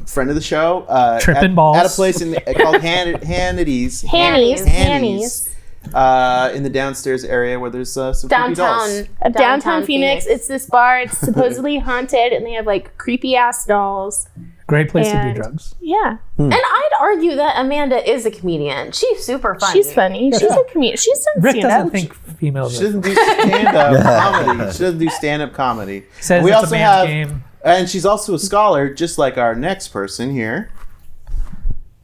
friend of the show, Tripping at, balls. at a place called Hannity's. Hanny's. In the downstairs area where there's some creepy dolls. Downtown. Downtown Phoenix. It's this bar. It's supposedly haunted, and they have like creepy ass dolls. Great place to And- do drugs. Yeah, And I'd argue that Amanda is a comedian. She's super funny. she's funny. She's a comedian. She's done Rick stand doesn't up. think females She are. doesn't do stand-up comedy. She doesn't do stand-up comedy. Says we it's also a man's have, game. and she's also a scholar, just like our next person here.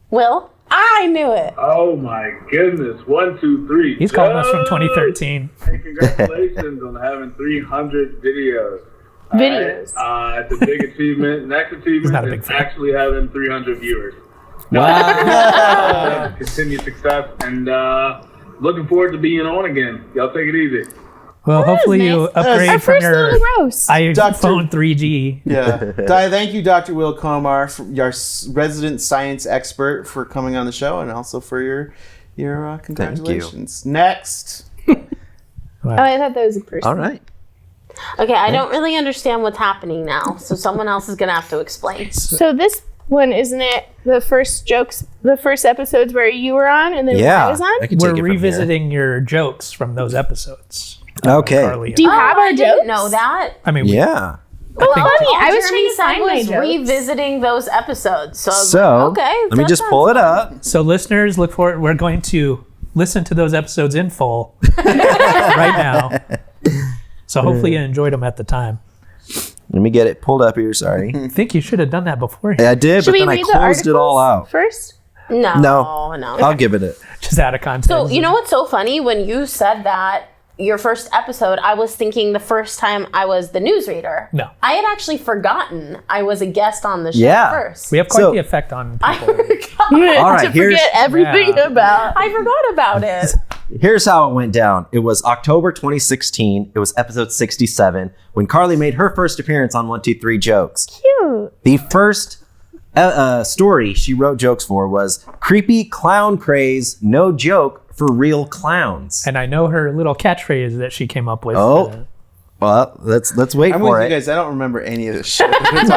Will? I knew it. Oh my goodness. 1, 2, 3. He's calling us from Judge! 2013. Hey, congratulations on having 300 videos. Videos. It's a big achievement. Next not a achievement big is fan. actually having 300 viewers. Wow. Continued success and looking forward to being on again. Y'all take it easy. Well, hopefully nice. you Our upgrade from first your little roast. iPhone 3G. Yeah. Thank you, Dr. Will Komar, your resident science expert, for coming on the show, and also for your congratulations. Next. Oh, I thought that was a person. All right. Okay, I don't really understand what's happening now, so someone else is gonna have to explain. So this one, isn't it the first jokes, the first episodes where you were on and then Yeah. I was on? I can We're take it from here. revisiting your jokes from those episodes. Okay. Carly. Do you have our I jokes? didn't know that. I mean, Yeah. Well, think- funny. I was Jeremy trying to said find my was jokes. revisiting those episodes. So, I was So, like, okay. let me that just sounds pull it fun. up. so listeners, look for it. We're going to listen to those episodes in full right now. So hopefully you enjoyed them at the time. Let me get it pulled up here. Sorry. I think you should have done that beforehand. I did, Should but we then I read the closed it all articles out. first? No, No. no. I'll give it. Just out of context. So you know what's so funny? When you said that your first episode, I was thinking the first time I was the newsreader. No. I had actually forgotten I was a guest on the show Yeah. first. We have quite So- the effect on I people. forgot. All right, to here's forget everything Yeah. about. I forgot about it. Here's how it went down. It was October 2016. It was episode 67 when Carly made her first appearance on 1, 2, 3 Jokes. Cute. The first story she wrote jokes for was Creepy Clown Craze, No Joke for Real Clowns. And I know her little catchphrase that she came up with. Oh. Well, let's wait I'm for with it. you guys. I don't remember any of this shit.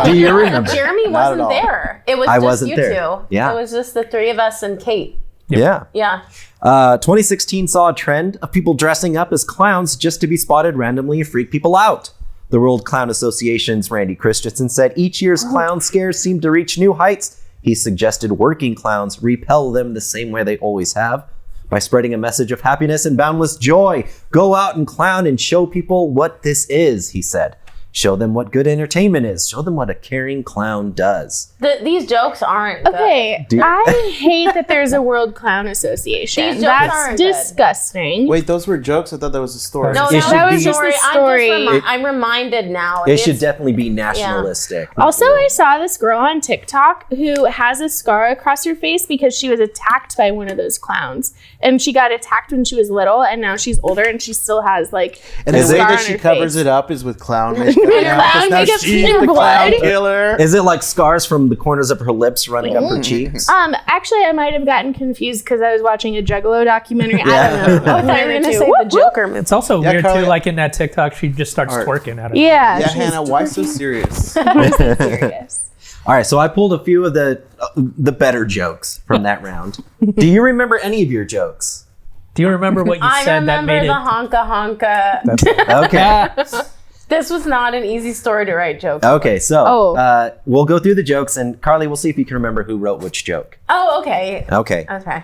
Do you remember? Jeremy Not at wasn't all. there. It was I just wasn't you there. two. Yeah. It was just the three of us and Kate. Yeah. Yeah. 2016 saw a trend of people dressing up as clowns just to be spotted randomly and freak people out. The World Clown Association's Randy Christensen said each year's clown scares seem to reach new heights. He suggested working clowns repel them the same way they always have, by spreading a message of happiness and boundless joy. Go out and clown and show people what this is, he said. Show them what good entertainment is. Show them what a caring clown does. These jokes aren't good. Okay, I hate that there's a World Clown Association. These jokes That's aren't good. disgusting. Wait, those were jokes? I thought that was a story. No, It that should was be- a story. I'm reminded now. It should definitely be nationalistic. Also, I saw this girl on TikTok who has a scar across her face because she was attacked by one of those clowns. And she got attacked when she was little, and now she's older, and she still has, like, And a the way scar that on she her covers face. it up is with clown makeup. Clown Now makeup she's and the blood. clown killer. Is it like scars from the corners of her lips running up her cheeks? Actually, I might have gotten confused because I was watching a Juggalo documentary. Yeah. I don't know. I thought you were going to say the Joker movie. It's also Yeah, weird Carly- too. Like in that TikTok, she just starts twerking at it. Yeah. Yeah, she's Hannah, why so serious? serious. All right, so I pulled a few of the better jokes from that round. Do you remember any of your jokes? Do you remember what you I said that remember made the it? honka. Okay. This was not an easy story to write jokes. Okay, so Oh. we'll go through the jokes, and Carly, we'll see if you can remember who wrote which joke. Oh, okay. Okay. Okay.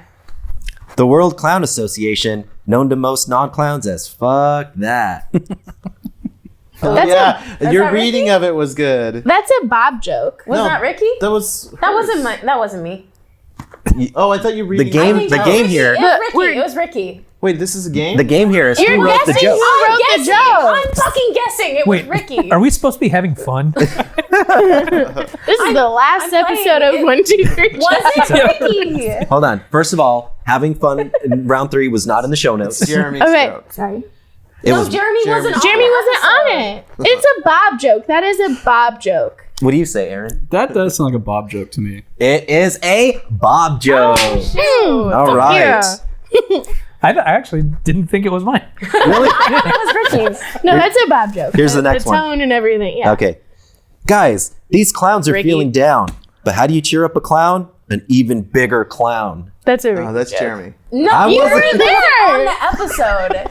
The World Clown Association, known to most non-clowns as fuck that. Yeah, your that reading Ricky? of it was good. That's a Bob joke. Was No, that Ricky? That was. That wasn't me. Oh, I thought you were The reading. game, I think the it was game Ricky. here, It was Ricky. It was Ricky. Wait, this is a game. the game here is You're who wrote the guessing joke. who wrote the guessing. joke. I'm fucking guessing. It Wait, was Ricky. are we supposed to be having fun? This is the last I'm episode playing. of 1, 2, 3. Was it Ricky? Hold on. First of all, having fun in round 3 was not in the show notes. Jeremy's Okay, joke. sorry. It No, was. Jeremy wasn't on Jeremy the wasn't on episode. it. It's a Bob joke. That is a Bob joke. What do you say, Aaron? That does sound like a Bob joke to me. It is a Bob joke. All right. Yeah. I actually didn't think it was mine. Really? It was Ricky's. No, that's a Bob joke. Here's the next the one. tone and everything. Yeah. Okay. Guys, these clowns are Ricky. feeling down. But how do you cheer up a clown? An even bigger clown. That's a Oh, that's joke. Jeremy. No, I you wasn't were there on the episode.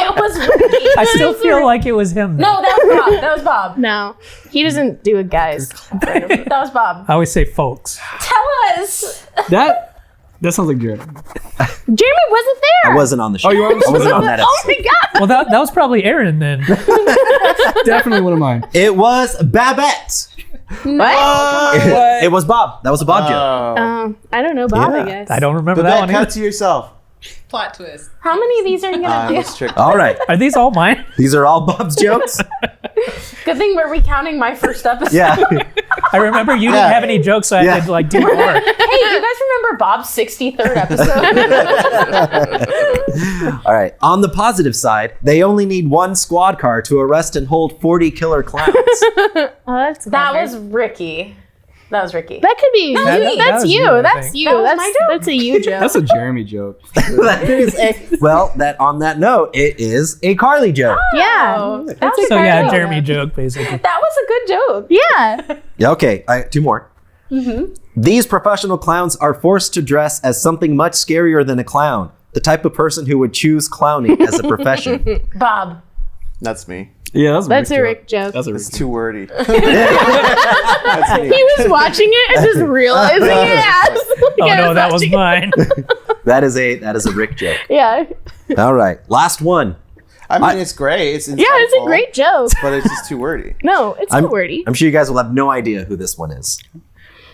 It was Ricky. I still feel like it was him. though. No, that was Bob. That was Bob. No, he doesn't do it, guys. That was Bob. I always say folks. Tell us. That sounds like Jared. Jeremy wasn't there. I wasn't on the show. Oh, you weren't? I wasn't on that Oh episode. my god. Well, that was probably Aaron then. Definitely one of mine. It was Babette. What? It was Bob. That was a Bob joke. I don't know Bob. Yeah. I guess. I don't remember Babette, that one cut either. it to yourself. Plot twist. How many of these are you gonna I do? was tricked. All right. Are these all mine? These are all Bob's jokes? Good thing we're recounting my first episode. Yeah. I remember you Yeah. didn't have any jokes, so I Yeah. had to like do more. Hey, you guys remember Bob's 63rd episode? All right. On the positive side, they only need one squad car to arrest and hold 40 killer clowns. Oh, that's That clever. was Ricky. That was Ricky. That could be. That That's was you. you, I That's think. you. That was That's my joke. that's a you joke. That's a Jeremy joke. That is well, that on that note, it is a Carly joke. yeah. Oh, that was a So great yeah, joke. Jeremy joke basically. That was a good joke. Yeah. Yeah, okay, two more. These professional clowns are forced to dress as something much scarier than a clown. The type of person who would choose clowning as a profession. Bob. That's me. Yeah, That's a Rick joke. That's a Rick It's joke. too wordy. He was watching it and just realizing it. Oh no, that was mine. That is a Rick joke. Yeah. All right, last one. I mean, it's great. It's Yeah, it's a insightful, great joke. but it's just too wordy. No, it's too wordy. I'm sure you guys will have no idea who this one is.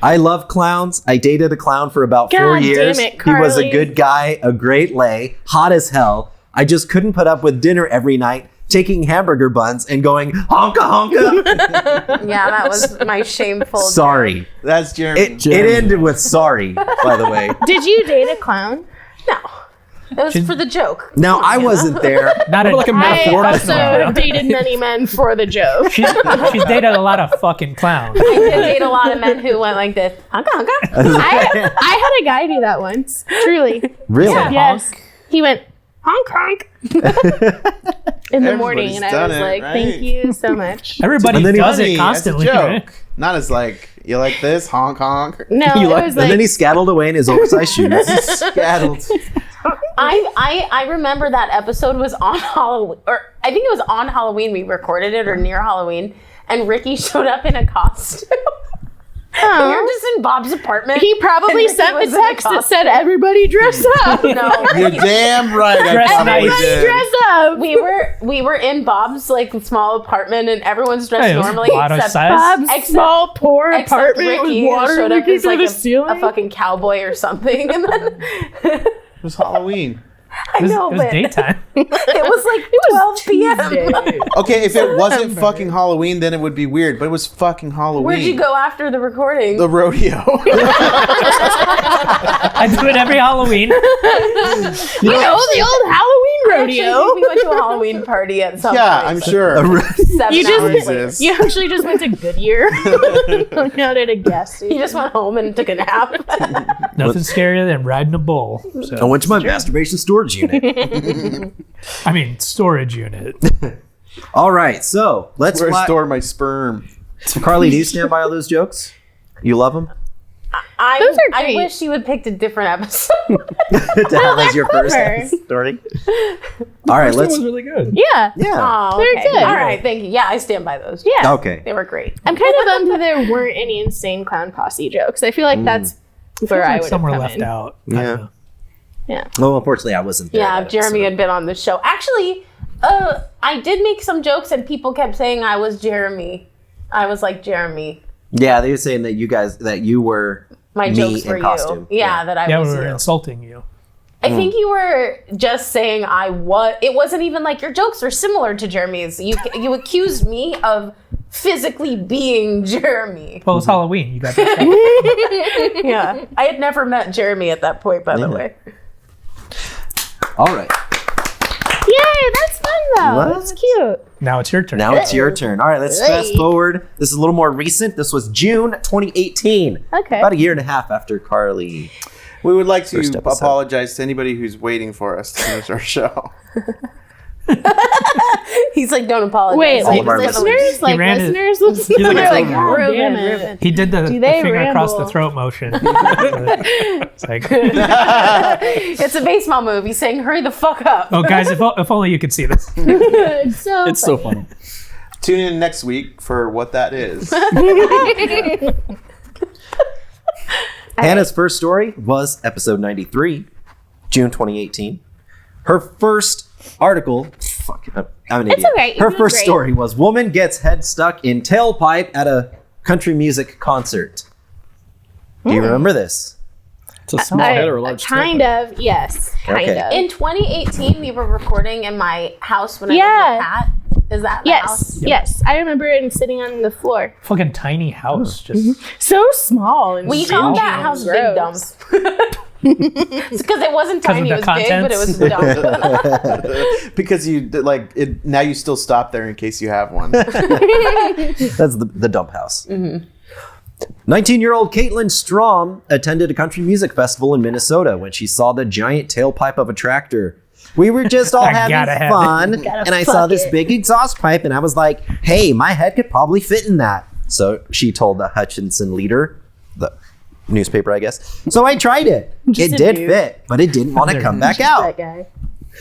I love clowns. I dated a clown for about 4 God years. damn it, He was a Carly. good guy, a great lay, hot as hell. I just couldn't put up with dinner every night, taking hamburger buns and going honka honka. Yeah, that was my shameful. Sorry. That's Jeremy. It ended with sorry, by the way. Did you date a clown? No. It was for the joke. Now, I wasn't there. Not like a I metaphor. also dated many men for the joke. She's dated a lot of fucking clowns. I did date a lot of men who went like this. Honka honka. I had a guy do that once. Truly. Really? Yes. He went honk honk in the morning, and I was like, "Thank you so much." Everybody does it constantly. As a joke. Right? Not as like, you like this, honk honk. No, it was And then he scattled away in his oversized shoes. Scattled. I remember that episode was on Halloween, or I think it was on Halloween. We recorded it, or near Halloween, and Ricky showed up in a costume. We were just in Bob's apartment. He probably sent the text that said, "Everybody dress up." No, You're damn right. Everybody dress up. we were in Bob's like small apartment, and everyone's dressed normally except Bob's small poor except apartment Ricky, with water who showed up leaking as like through the ceiling. a fucking cowboy or something, and then It was Halloween. I know, It was but daytime. it was like 12 p.m. Okay, if it wasn't fucking Halloween, then it would be weird. But it was fucking Halloween. Where'd you go after the recording? The rodeo. I do it every Halloween. You know, the old Halloween rodeo. Actually, we went to a Halloween party at some Yeah, point. I'm sure. 7 hours later. You actually just went to Goodyear. Hung out at a gas station. He just went home and took a nap. Nothing scarier than riding a bull. I went to my masturbation storage unit. I mean, storage unit. All right, so let's Where I store my sperm. Carly, do you stand by all those jokes? You love them? Those are I great. wish you would picked a different episode. To have as your first clever. story. All right, That let's. was really good. Yeah. Yeah. Oh, They're okay. good. All right, thank you. Yeah, I stand by those. Yeah. Okay. They were great. I'm kind of bummed that there weren't any insane clown posse jokes. I feel like that's where I Like would some were have come left in. out. Yeah. Yeah. Well, unfortunately, I wasn't there. Yeah, that if Jeremy episode. had been on the show. Actually, I did make some jokes and people kept saying I was Jeremy. I was like Jeremy. Yeah, they were saying that you were My me jokes in were costume. you. Yeah, that I Yeah, was we were you. insulting you. I think you were just saying I was. It wasn't even like your jokes are similar to Jeremy's. You accused me of physically being Jeremy. Well, it's Halloween. You got that. Yeah, I had never met Jeremy at that point, by the way. All right. Yay, that's fun though. What? That's cute. Now it's your turn. Now it's your turn. All right, let's fast forward. This is a little more recent. This was June 2018. Okay. About a year and a half after Carly. We would like to First episode. apologize to anybody who's waiting for us to finish our show. He's like, don't apologize. Wait, All like of our listeners? Like ran it- listeners? He's like, They're like, "Oh, damn Ruben, it. He did the they finger across the ramble? throat motion. It's like, It's a baseball move. He's saying, hurry the fuck up. oh, guys, if only you could see this. It's so It's so funny. Tune in next week for what that is. Hannah's first story was episode 93, June 2018. Her first article, fuck, I'm an idiot. okay, Her you're doing first great. story was Woman Gets Head Stuck in Tailpipe at a Country Music Concert. Do you remember this? It's a small head or a large kind of, yes. Kind Okay. of. In 2018, we were recording in my house when I Yeah. lived with Pat. Is that the house? Yes, yes. I remember it sitting on the floor. Fucking tiny house. Just So small and We small called that house Big Dump. It's because it wasn't 'Cause of tiny, the it was big, but it was dumb. Because you did, like it, now you still stop there in case you have one. That's the dump house. 19-year-old Caitlin Strom attended a country music festival in Minnesota when she saw the giant tailpipe of a tractor. We were just all I gotta having have fun, and I saw this big exhaust pipe, and I was like, hey, my head could probably fit in that. So she told the Hutchinson Leader, the newspaper, I guess. So I tried it. Just It a did dude. fit, but it didn't want to come back out. That guy.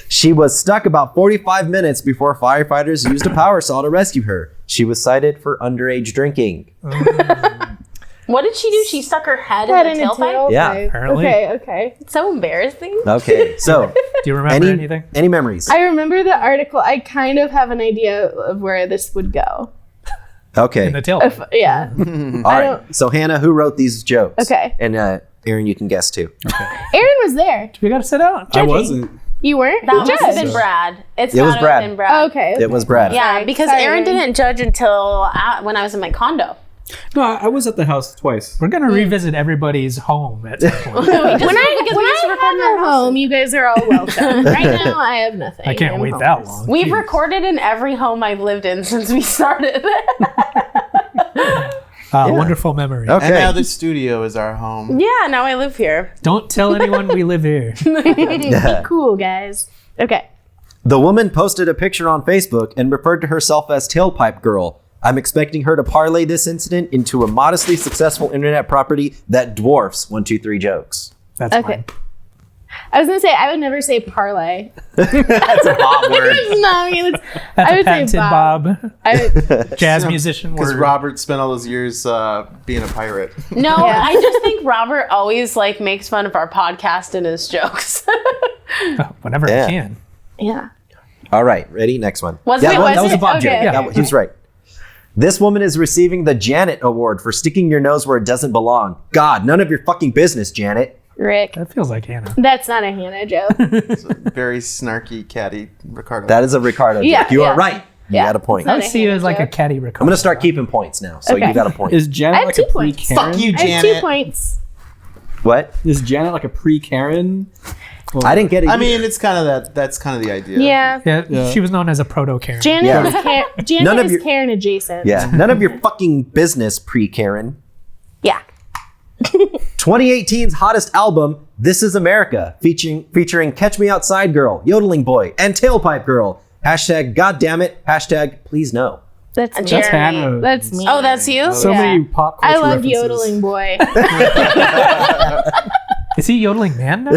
She was stuck about 45 minutes before firefighters used a power saw to rescue her. She was cited for underage drinking. What did she do? She stuck her head Head in the in a tailpipe? Yeah, apparently. Okay. It's so embarrassing. Okay, so Do you remember anything? any memories? I remember the article. I kind of have an idea of where this would go. Okay, In the tail. Yeah. all right. So Hannah, who wrote these jokes? Okay. And Aaron, you can guess too. Aaron was there. We got to sit down. I wasn't. You weren't? That Who must have judged? been Brad. It was gotta have Brad. been Brad. Okay. It was Brad. Yeah, Sorry. because Sorry, Aaron Aaron. didn't judge until when I was in my condo. No, I was at the house twice. We're going to revisit everybody's home at some point. When I, Because when we used to I record in our have a home, you guys are all welcome. Right now, I have nothing. I can't I'm wait homeless. that long. We've Jeez. recorded in every home I've lived in since we started. Wonderful memory. Okay. And now the studio is our home. Yeah, now I live here. Don't tell anyone we live here. Be cool, guys. Okay. The woman posted a picture on Facebook and referred to herself as Tailpipe Girl. I'm expecting her to parlay this incident into a modestly successful internet property that dwarfs 123 jokes. That's Okay. fine. I was gonna say I would never say parlay. That's a Bob word. No, I mean, That's I a would say patented Bob. Bob. Jazz musician Because word. Robert spent all those years being a pirate. No, I just think Robert always like makes fun of our podcast in his jokes. Whenever Yeah. I can. Yeah. All right, ready? Next one. Was that it- one- was that was a it? Bob Okay, joke. okay. Yeah, he was right. This woman is receiving the Janet Award for sticking your nose where it doesn't belong. God, none of your fucking business, Janet. Rick. That feels like Hannah. That's not a Hannah joke. Very snarky, catty Ricardo. That is a Ricardo Yeah, joke. You yeah. are right. You Yeah. got a point. Not I would a see you Hannah as like a joke. catty Ricardo. I'm going to start keeping points now, so Okay. you got a point. Is I Janet have like 2 a points. pre-Karen? Fuck you, I have Janet. 2 points. What? Is Janet like a pre-Karen? I didn't get it. I either. mean, it's kind of that. That's kind of the idea. Yeah. Yeah, she was known as a proto Karen. Janet Yeah. is, None Janet of is your- Karen adjacent. Yeah, none of your fucking business, pre-Karen. Yeah. 2018's hottest album, This Is America, featuring Catch Me Outside Girl, Yodeling Boy, and Tailpipe Girl. Hashtag goddammit, hashtag please no. That's me. That's Hannah. That's me. Oh, that's you? So Yeah. many pop culture I love references. yodeling boy. Is he yodeling man now?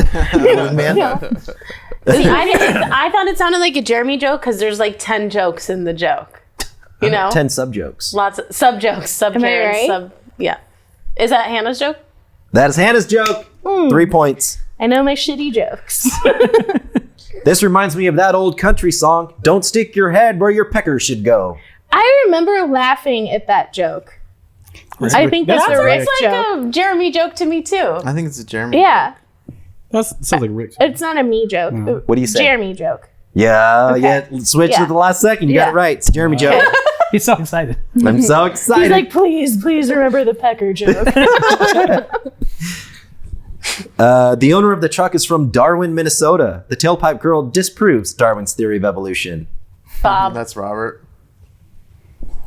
Man. See, I thought it sounded like a Jeremy joke because there's like 10 jokes in the joke. You know? 10 sub-jokes. Lots of sub jokes, sub Am I Karens, right? sub. Yeah. Is that Hannah's joke? That is Hannah's joke. 3 points. I know my shitty jokes. This reminds me of that old country song, Don't Stick Your Head Where Your Pecker Should Go. I remember laughing at that joke. I think that's, That's a Rick It's like joke. a Jeremy joke to me too. I think it's a Jeremy. Yeah. That sounds like Rick. It's not a me joke. What do you say? Jeremy joke. Yeah, Okay. yeah. Switch Yeah. at the last second. You got Yeah. it right. It's Jeremy joke. He's so excited. I'm so excited. He's like, please remember the pecker joke. The owner of the truck is from Darwin, Minnesota. The Tailpipe Girl disproves Darwin's theory of evolution. Bob. That's Robert.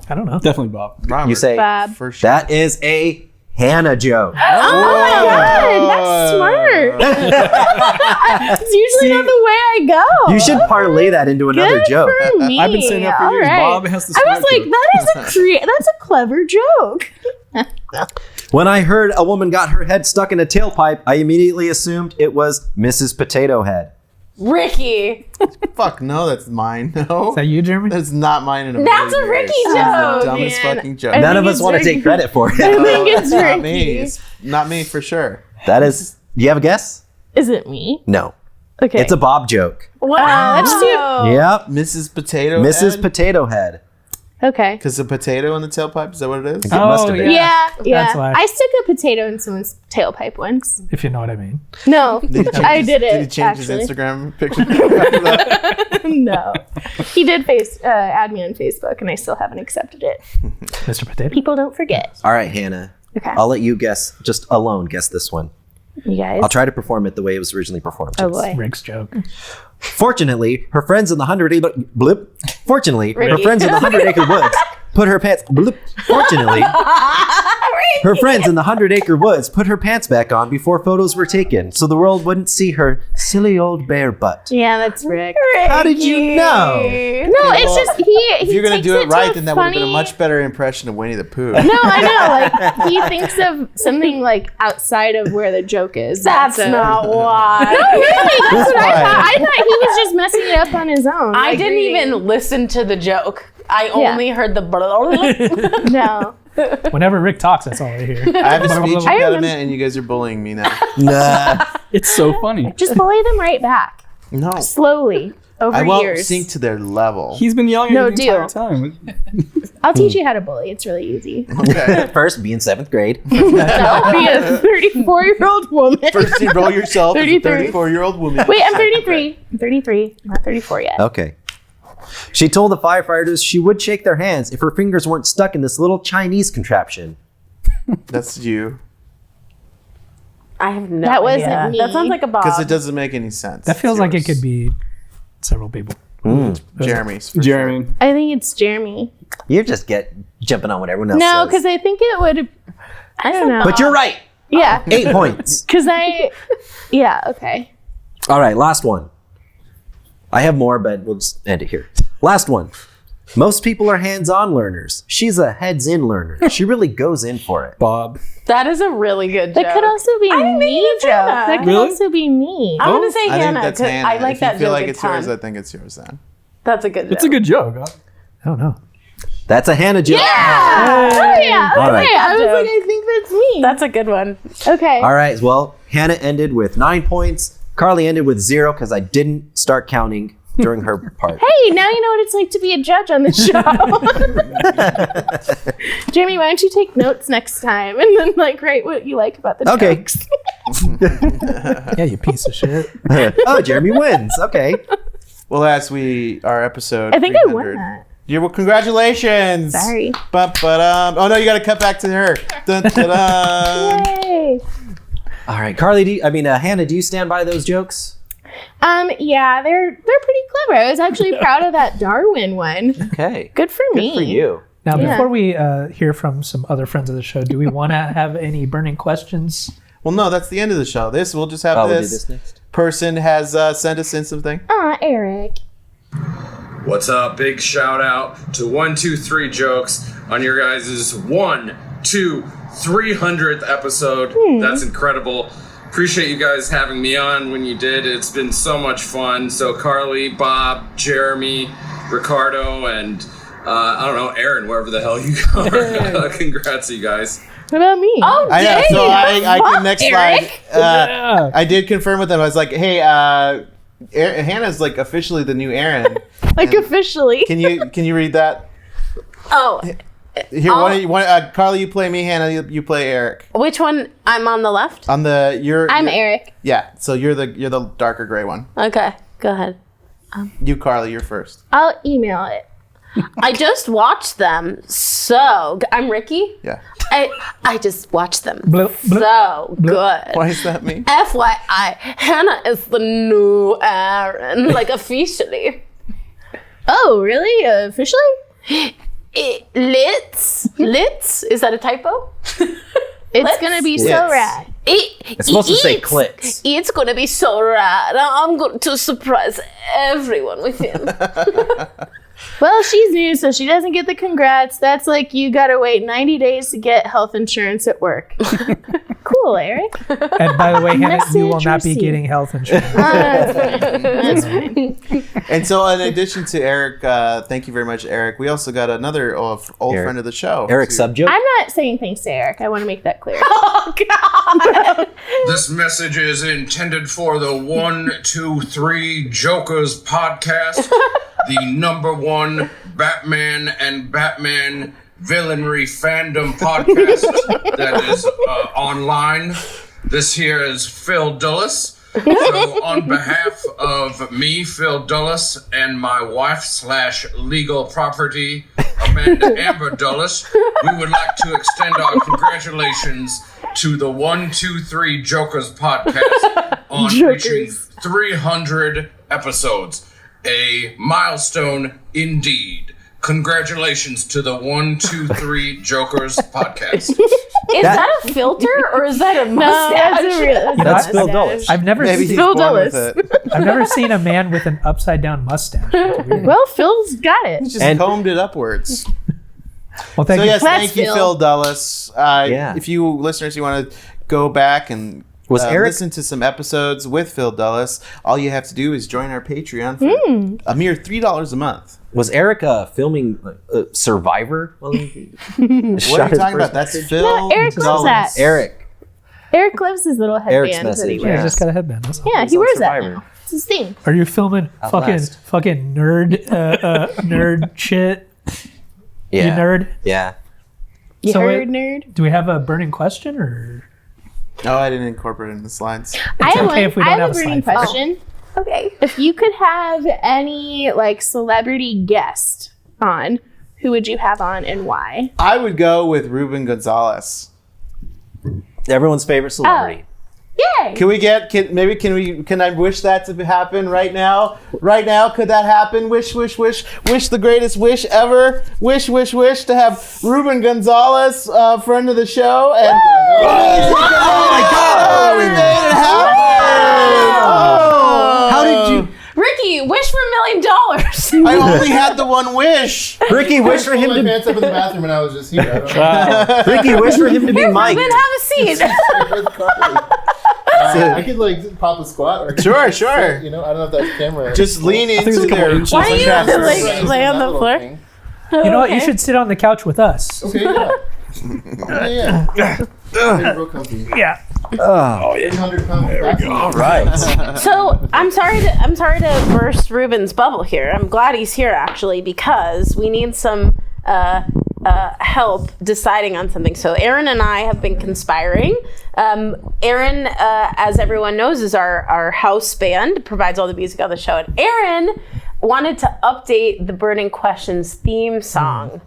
I don't know. Definitely Bob. Robert. You say Bob. For sure. that is a Hannah joke. Oh my god, that's smart. It's usually not the way I go. You should parlay that into another Good joke. for me. I've been saying that for All years. right. Bob has the I was smart like, joke. that's a clever joke. When I heard a woman got her head stuck in a tailpipe, I immediately assumed it was Mrs. Potato Head. Ricky. Fuck no, that's mine. No, Is that you, Jeremy? that's not mine. In a That's million a Ricky years. joke, That's the dumbest man. fucking joke. I None of think us it's want to Ricky. take credit for I it. think it's not me. Ricky. It's not me for sure. That is. Do you have a guess? Is it me? No. Okay. It's a Bob joke. Wow. That's too. Yep. Mrs. Potato. Mrs. Potato Head. Okay. Because the potato in the tailpipe. Is that what it is? It must have been. Yeah, That's why. I stuck a potato in someone's tailpipe once. If you know what I mean. No, Did he change I his- did it. Did he change actually. his Instagram picture? after that? No, he did add me on Facebook, and I still haven't accepted it. Mr. Potato. People don't forget. All right, Hannah. Okay, I'll let you guess. Just alone guess this one. you guys. I'll try to perform it the way it was originally performed. Oh boy. Rick's joke. Fortunately, her friends in the 100-acre blip. Fortunately, her Ricky. friends in the 100-acre woods put her pants. Blip. Fortunately, her friends in the 100-acre woods put her pants back on before photos were taken, so the world wouldn't see her silly old bare butt. Yeah, that's Rick. How did you know? No, it's just he. If you're gonna takes do it to right, a then that would have been a funny- much better impression of Winnie the Pooh. No, I know. Like he thinks of something like outside of where the joke is. That's not why. No, really, that's what I thought. I thought he was just messing it up on his own. I like didn't reading. even listen to the joke. I Yeah. only heard the No. Whenever Rick talks, that's all I hear. I have a speech I impediment, remember- and you guys are bullying me now. Nah. It's so funny. Just bully them right back. No, Slowly. Over I won't years. sink to their level. He's been yelling No, at you the entire do. time. I'll teach you how to bully. It's really easy. Okay. First, be in 7th grade. Don't be a 34-year-old woman. First, enroll yourself as a 33. 34-year-old woman. Wait, I'm 33. I'm 33. I'm not 34 yet. Okay. She told the firefighters she would shake their hands if her fingers weren't stuck in this little Chinese contraption. That's you. I have no That idea. wasn't me. That sounds like a Bob. Because it doesn't make any sense. That feels It's like it yours. could be several people. Jeremy's. for Jeremy. I think it's Jeremy. You just get jumping on what everyone else No, says. because I think it would. I don't know. But you're right. Yeah. 8 points. Because I. Yeah, okay. All right, last one. I have more, but we'll just end it here. Last one. Most people are hands-on learners. She's a heads-in learner. She really goes in for it. Bob. That is a really good joke. That could also be me, Joe. That could Really? also be me. I'm going to say I think Hannah. that's 'Cause Hannah. I like if that you feel joke like a it's yours, ton. I think it's yours then. That's a good joke. It's a good joke. I don't know. That's a Hannah joke. Oh, yeah. All right. Okay, I was like, I think that's me. That's a good one. Okay. All right. Well, Hannah ended with 9 points. Carly ended with 0 because I didn't start counting during her part. Hey, now you know what it's like to be a judge on the show. Jamie, why don't you take notes next time and then write what you like about the Okay. jokes? Yeah, you piece of shit. Oh, Jeremy wins. Okay. Well, that's our episode. I think I 300. won that. Well, congratulations. Sorry. Oh no, you got to cut back to her. Dun, dun, dun. Yay. All right, Carly. Hannah, do you stand by those jokes? Yeah, they're pretty clever. I was actually proud of that Darwin one. Okay. Good for me. Good for you. Now, Yeah. before we hear from some other friends of the show, do we want to have any burning questions? Well, no, that's the end of the show. We'll just have We'll do this. this next. Person has sent us in something. Aw, Eric. What's up? Big shout out to 123 Jokes on your guys' 300th episode. That's incredible. Appreciate you guys having me on when you did. It's been so much fun. So Carly, Bob, Jeremy, Ricardo, and I don't know, Aaron, wherever the hell you are. Congrats, you guys. What about me? Oh, I know. dang. So I can next slide. Yeah. I did confirm with them. I was like, hey, Hannah's officially the new Aaron. Officially. Can you read that? Oh, Here, Carly, you play me. Hannah, you play Eric. which one? I'm on the left? On the I'm Eric. Yeah. So you're the darker gray one. Okay, go ahead. You, Carly, you're first. I'll email it. I just watched them. I'm Ricky. Yeah. I just watched them. Bloop, bloop, So good. Why is that me? FYI, Hannah is the new Aaron, officially. Oh, really? Officially? Litz? Is that a typo? It's going to be so Litz. rad. It's supposed to say clicks. It's gonna be so rad. I'm going to surprise everyone with him. Well, she's new, so she doesn't get the congrats. That's you gotta wait 90 days to get health insurance at work. Cool, Eric. And by the way, Hannah, you will Message not be received. getting health insurance. That's fine. And so, in addition to Eric, thank you very much, Eric. We also got another old Eric. friend of the show. Eric to- sub joke. I'm not saying thanks to Eric. I want to make that clear. Oh God! This message is intended for the 123 Jokers podcast, the #1 Batman and Batman villainry fandom podcast that is online. This here is Phil Dulles. So on behalf of me, Phil Dulles, and my wife / legal property, Amanda Amber Dulles, we would like to extend our congratulations to the 123 Jokers podcast on reaching 300 episodes. A milestone indeed. Congratulations to the 123 Jokers podcast. Is that a filter or is that a mustache? That's Phil Dulles. I've never Maybe he's seen, born Dulles. with it. I've never seen a man with an upside down mustache. It's weird. Well, Phil's got it. He just And- combed it upwards. Well, thank So you. yes, That's thank you, Phil. Phil Dulles. Yeah. If you listeners, you want to go back and Was Eric- listen to some episodes with Phil Dulles, all you have to do is join our Patreon for a mere $3 a month. Was Eric filming Survivor? What are you talking about? That's Phil No, Eric loves Dulles. that. Eric. Eric loves his little Eric's headband that he message, Yeah, I wears. just got a headband. That's all. Yeah, He's he on wears that Survivor. now. It's his thing. Are you filming Outlast. fucking nerd shit? Yeah. You nerd? Yeah. You So heard, it- nerd? Do we have a burning question or? No, I didn't incorporate it in the slides. I have okay if we don't I have have a a burning slide. question. Okay. If you could have any celebrity guest on, who would you have on and why? I would go with Ruben Gonzalez. Everyone's favorite celebrity. Yay! Can I wish that to happen right now? Right now, could that happen? Wish the greatest wish ever. Wish to have Ruben Gonzalez, friend of the show, and Oh my God! we made it happen. Oh. How did you? Ricky, wish for I only had the one wish. Ricky, wish for him my to. pants up in the bathroom when I was just here. I don't know. Ricky, wish for him to be Here, Mike. Ruben, have a seat. I could like pop a squat. Or Sure. I don't know if that's camera. Just lean into there. Why do you like lay on the floor? You know what? You should sit on the couch with us. Okay, yeah. Real comfy. Yeah. Oh, 800 pounds. There we go. All right. So I'm sorry to burst Ruben's bubble here. I'm glad he's here actually because we need some help deciding on something. So Aaron and I have been conspiring. Aaron, as everyone knows, is our house band, provides all the music on the show. And Aaron wanted to update the Burning Questions theme song.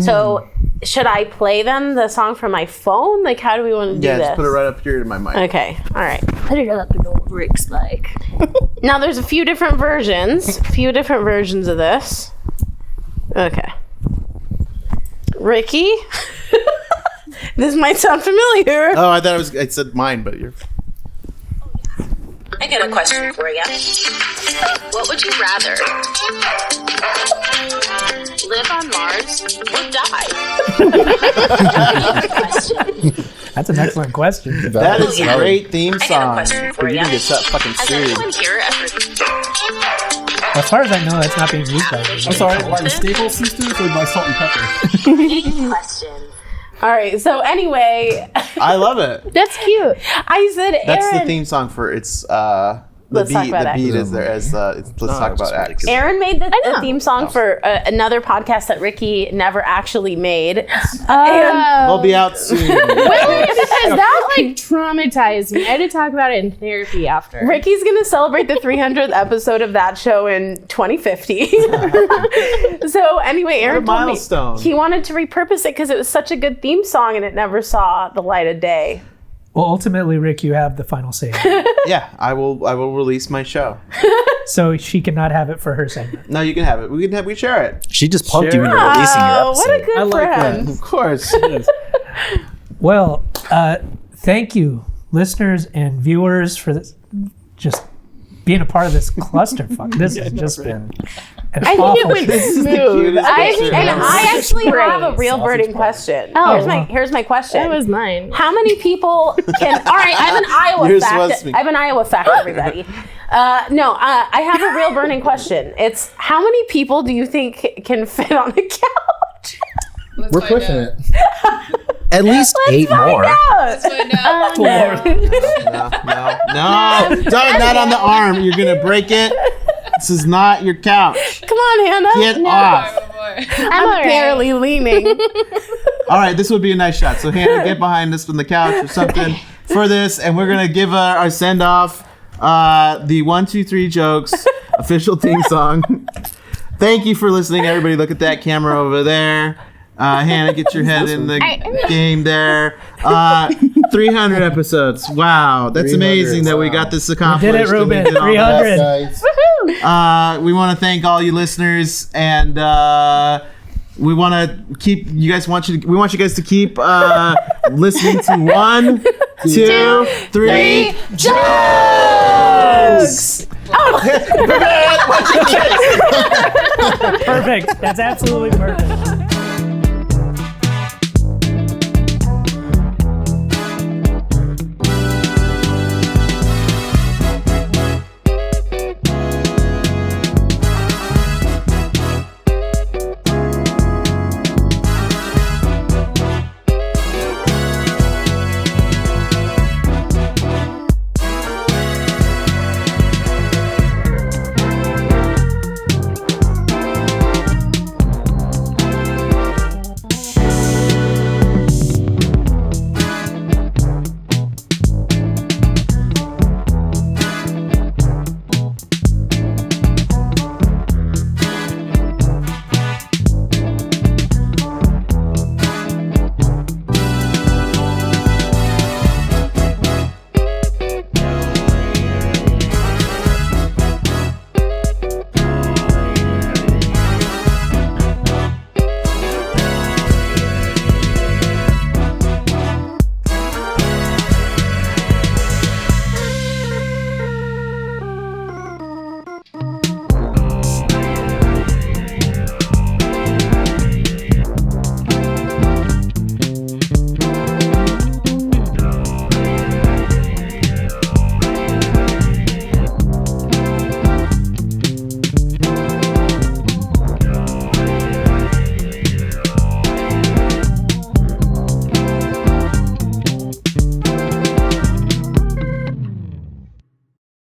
So should I play them the song from my phone? Like, how do we want to do this? Yeah, just put it right up here to my mic. Okay, all right. Put it up in old Rick's mic. Now there's a few different versions of this. Okay. Ricky? This might sound familiar. Oh, I thought it said mine, but you're. I got a question for you. What would you rather? Live on Mars or die? That's an excellent question. That is a great theme I got a song. question for But you you. can get so fucking Has serious. anyone here ever... As far as I know, that's not being used by I'm sorry, by the Staples sisters or by Salt and Pepper? Question. All right, so anyway, I love it. That's cute. I said That's Aaron. the theme song for it's. Let's talk about the beat X. is there as let's talk about X. Aaron made the theme song for another podcast that Ricky never actually made. We'll be out soon. Because that like traumatized me. I had to talk about it in therapy after. Ricky's gonna celebrate the 300th episode of that show in 2050. So anyway, Aaron What a told milestone. me he wanted to repurpose it because it was such a good theme song and it never saw the light of day. Well, ultimately, Rick, you have the final say. Yeah, I will release my show. So she cannot have it for her segment. No, you can have it. We share it. She just punked you into Oh, releasing your episode. what a good friend. Of course. Well, thank you, listeners and viewers, for this, just being a part of this clusterfuck. This has just been an I think awful it went show. smooth. I actually have a real burning question. Oh. Here's my question. That was mine. How many people can? All right, I have an Iowa Yours fact. was me. I have an Iowa fact, everybody. I have a real burning question. It's how many people do you think can fit on the couch? We're pushing it. At least 8 more. Let's find out. No. Not on the arm. You're gonna break it. This is not your couch. Come on, Hannah. Get off. Oh boy. I'm all right. barely leaning. All right, this would be a nice shot. So Hannah, get behind us from the couch or something for this, and we're gonna give our send off. The 1, 2, 3 jokes official theme song. Thank you for listening, everybody. Look at that camera over there. Hannah, get your head in the game there. 300 episodes. Wow, that's 300, amazing that we got this accomplished. We did it, and we Ruben. did all that. 300. Guys. We want to thank all you listeners, and we want to keep you guys. We want you guys to keep listening to 1, 2, 3 jokes. Perfect. That's absolutely perfect.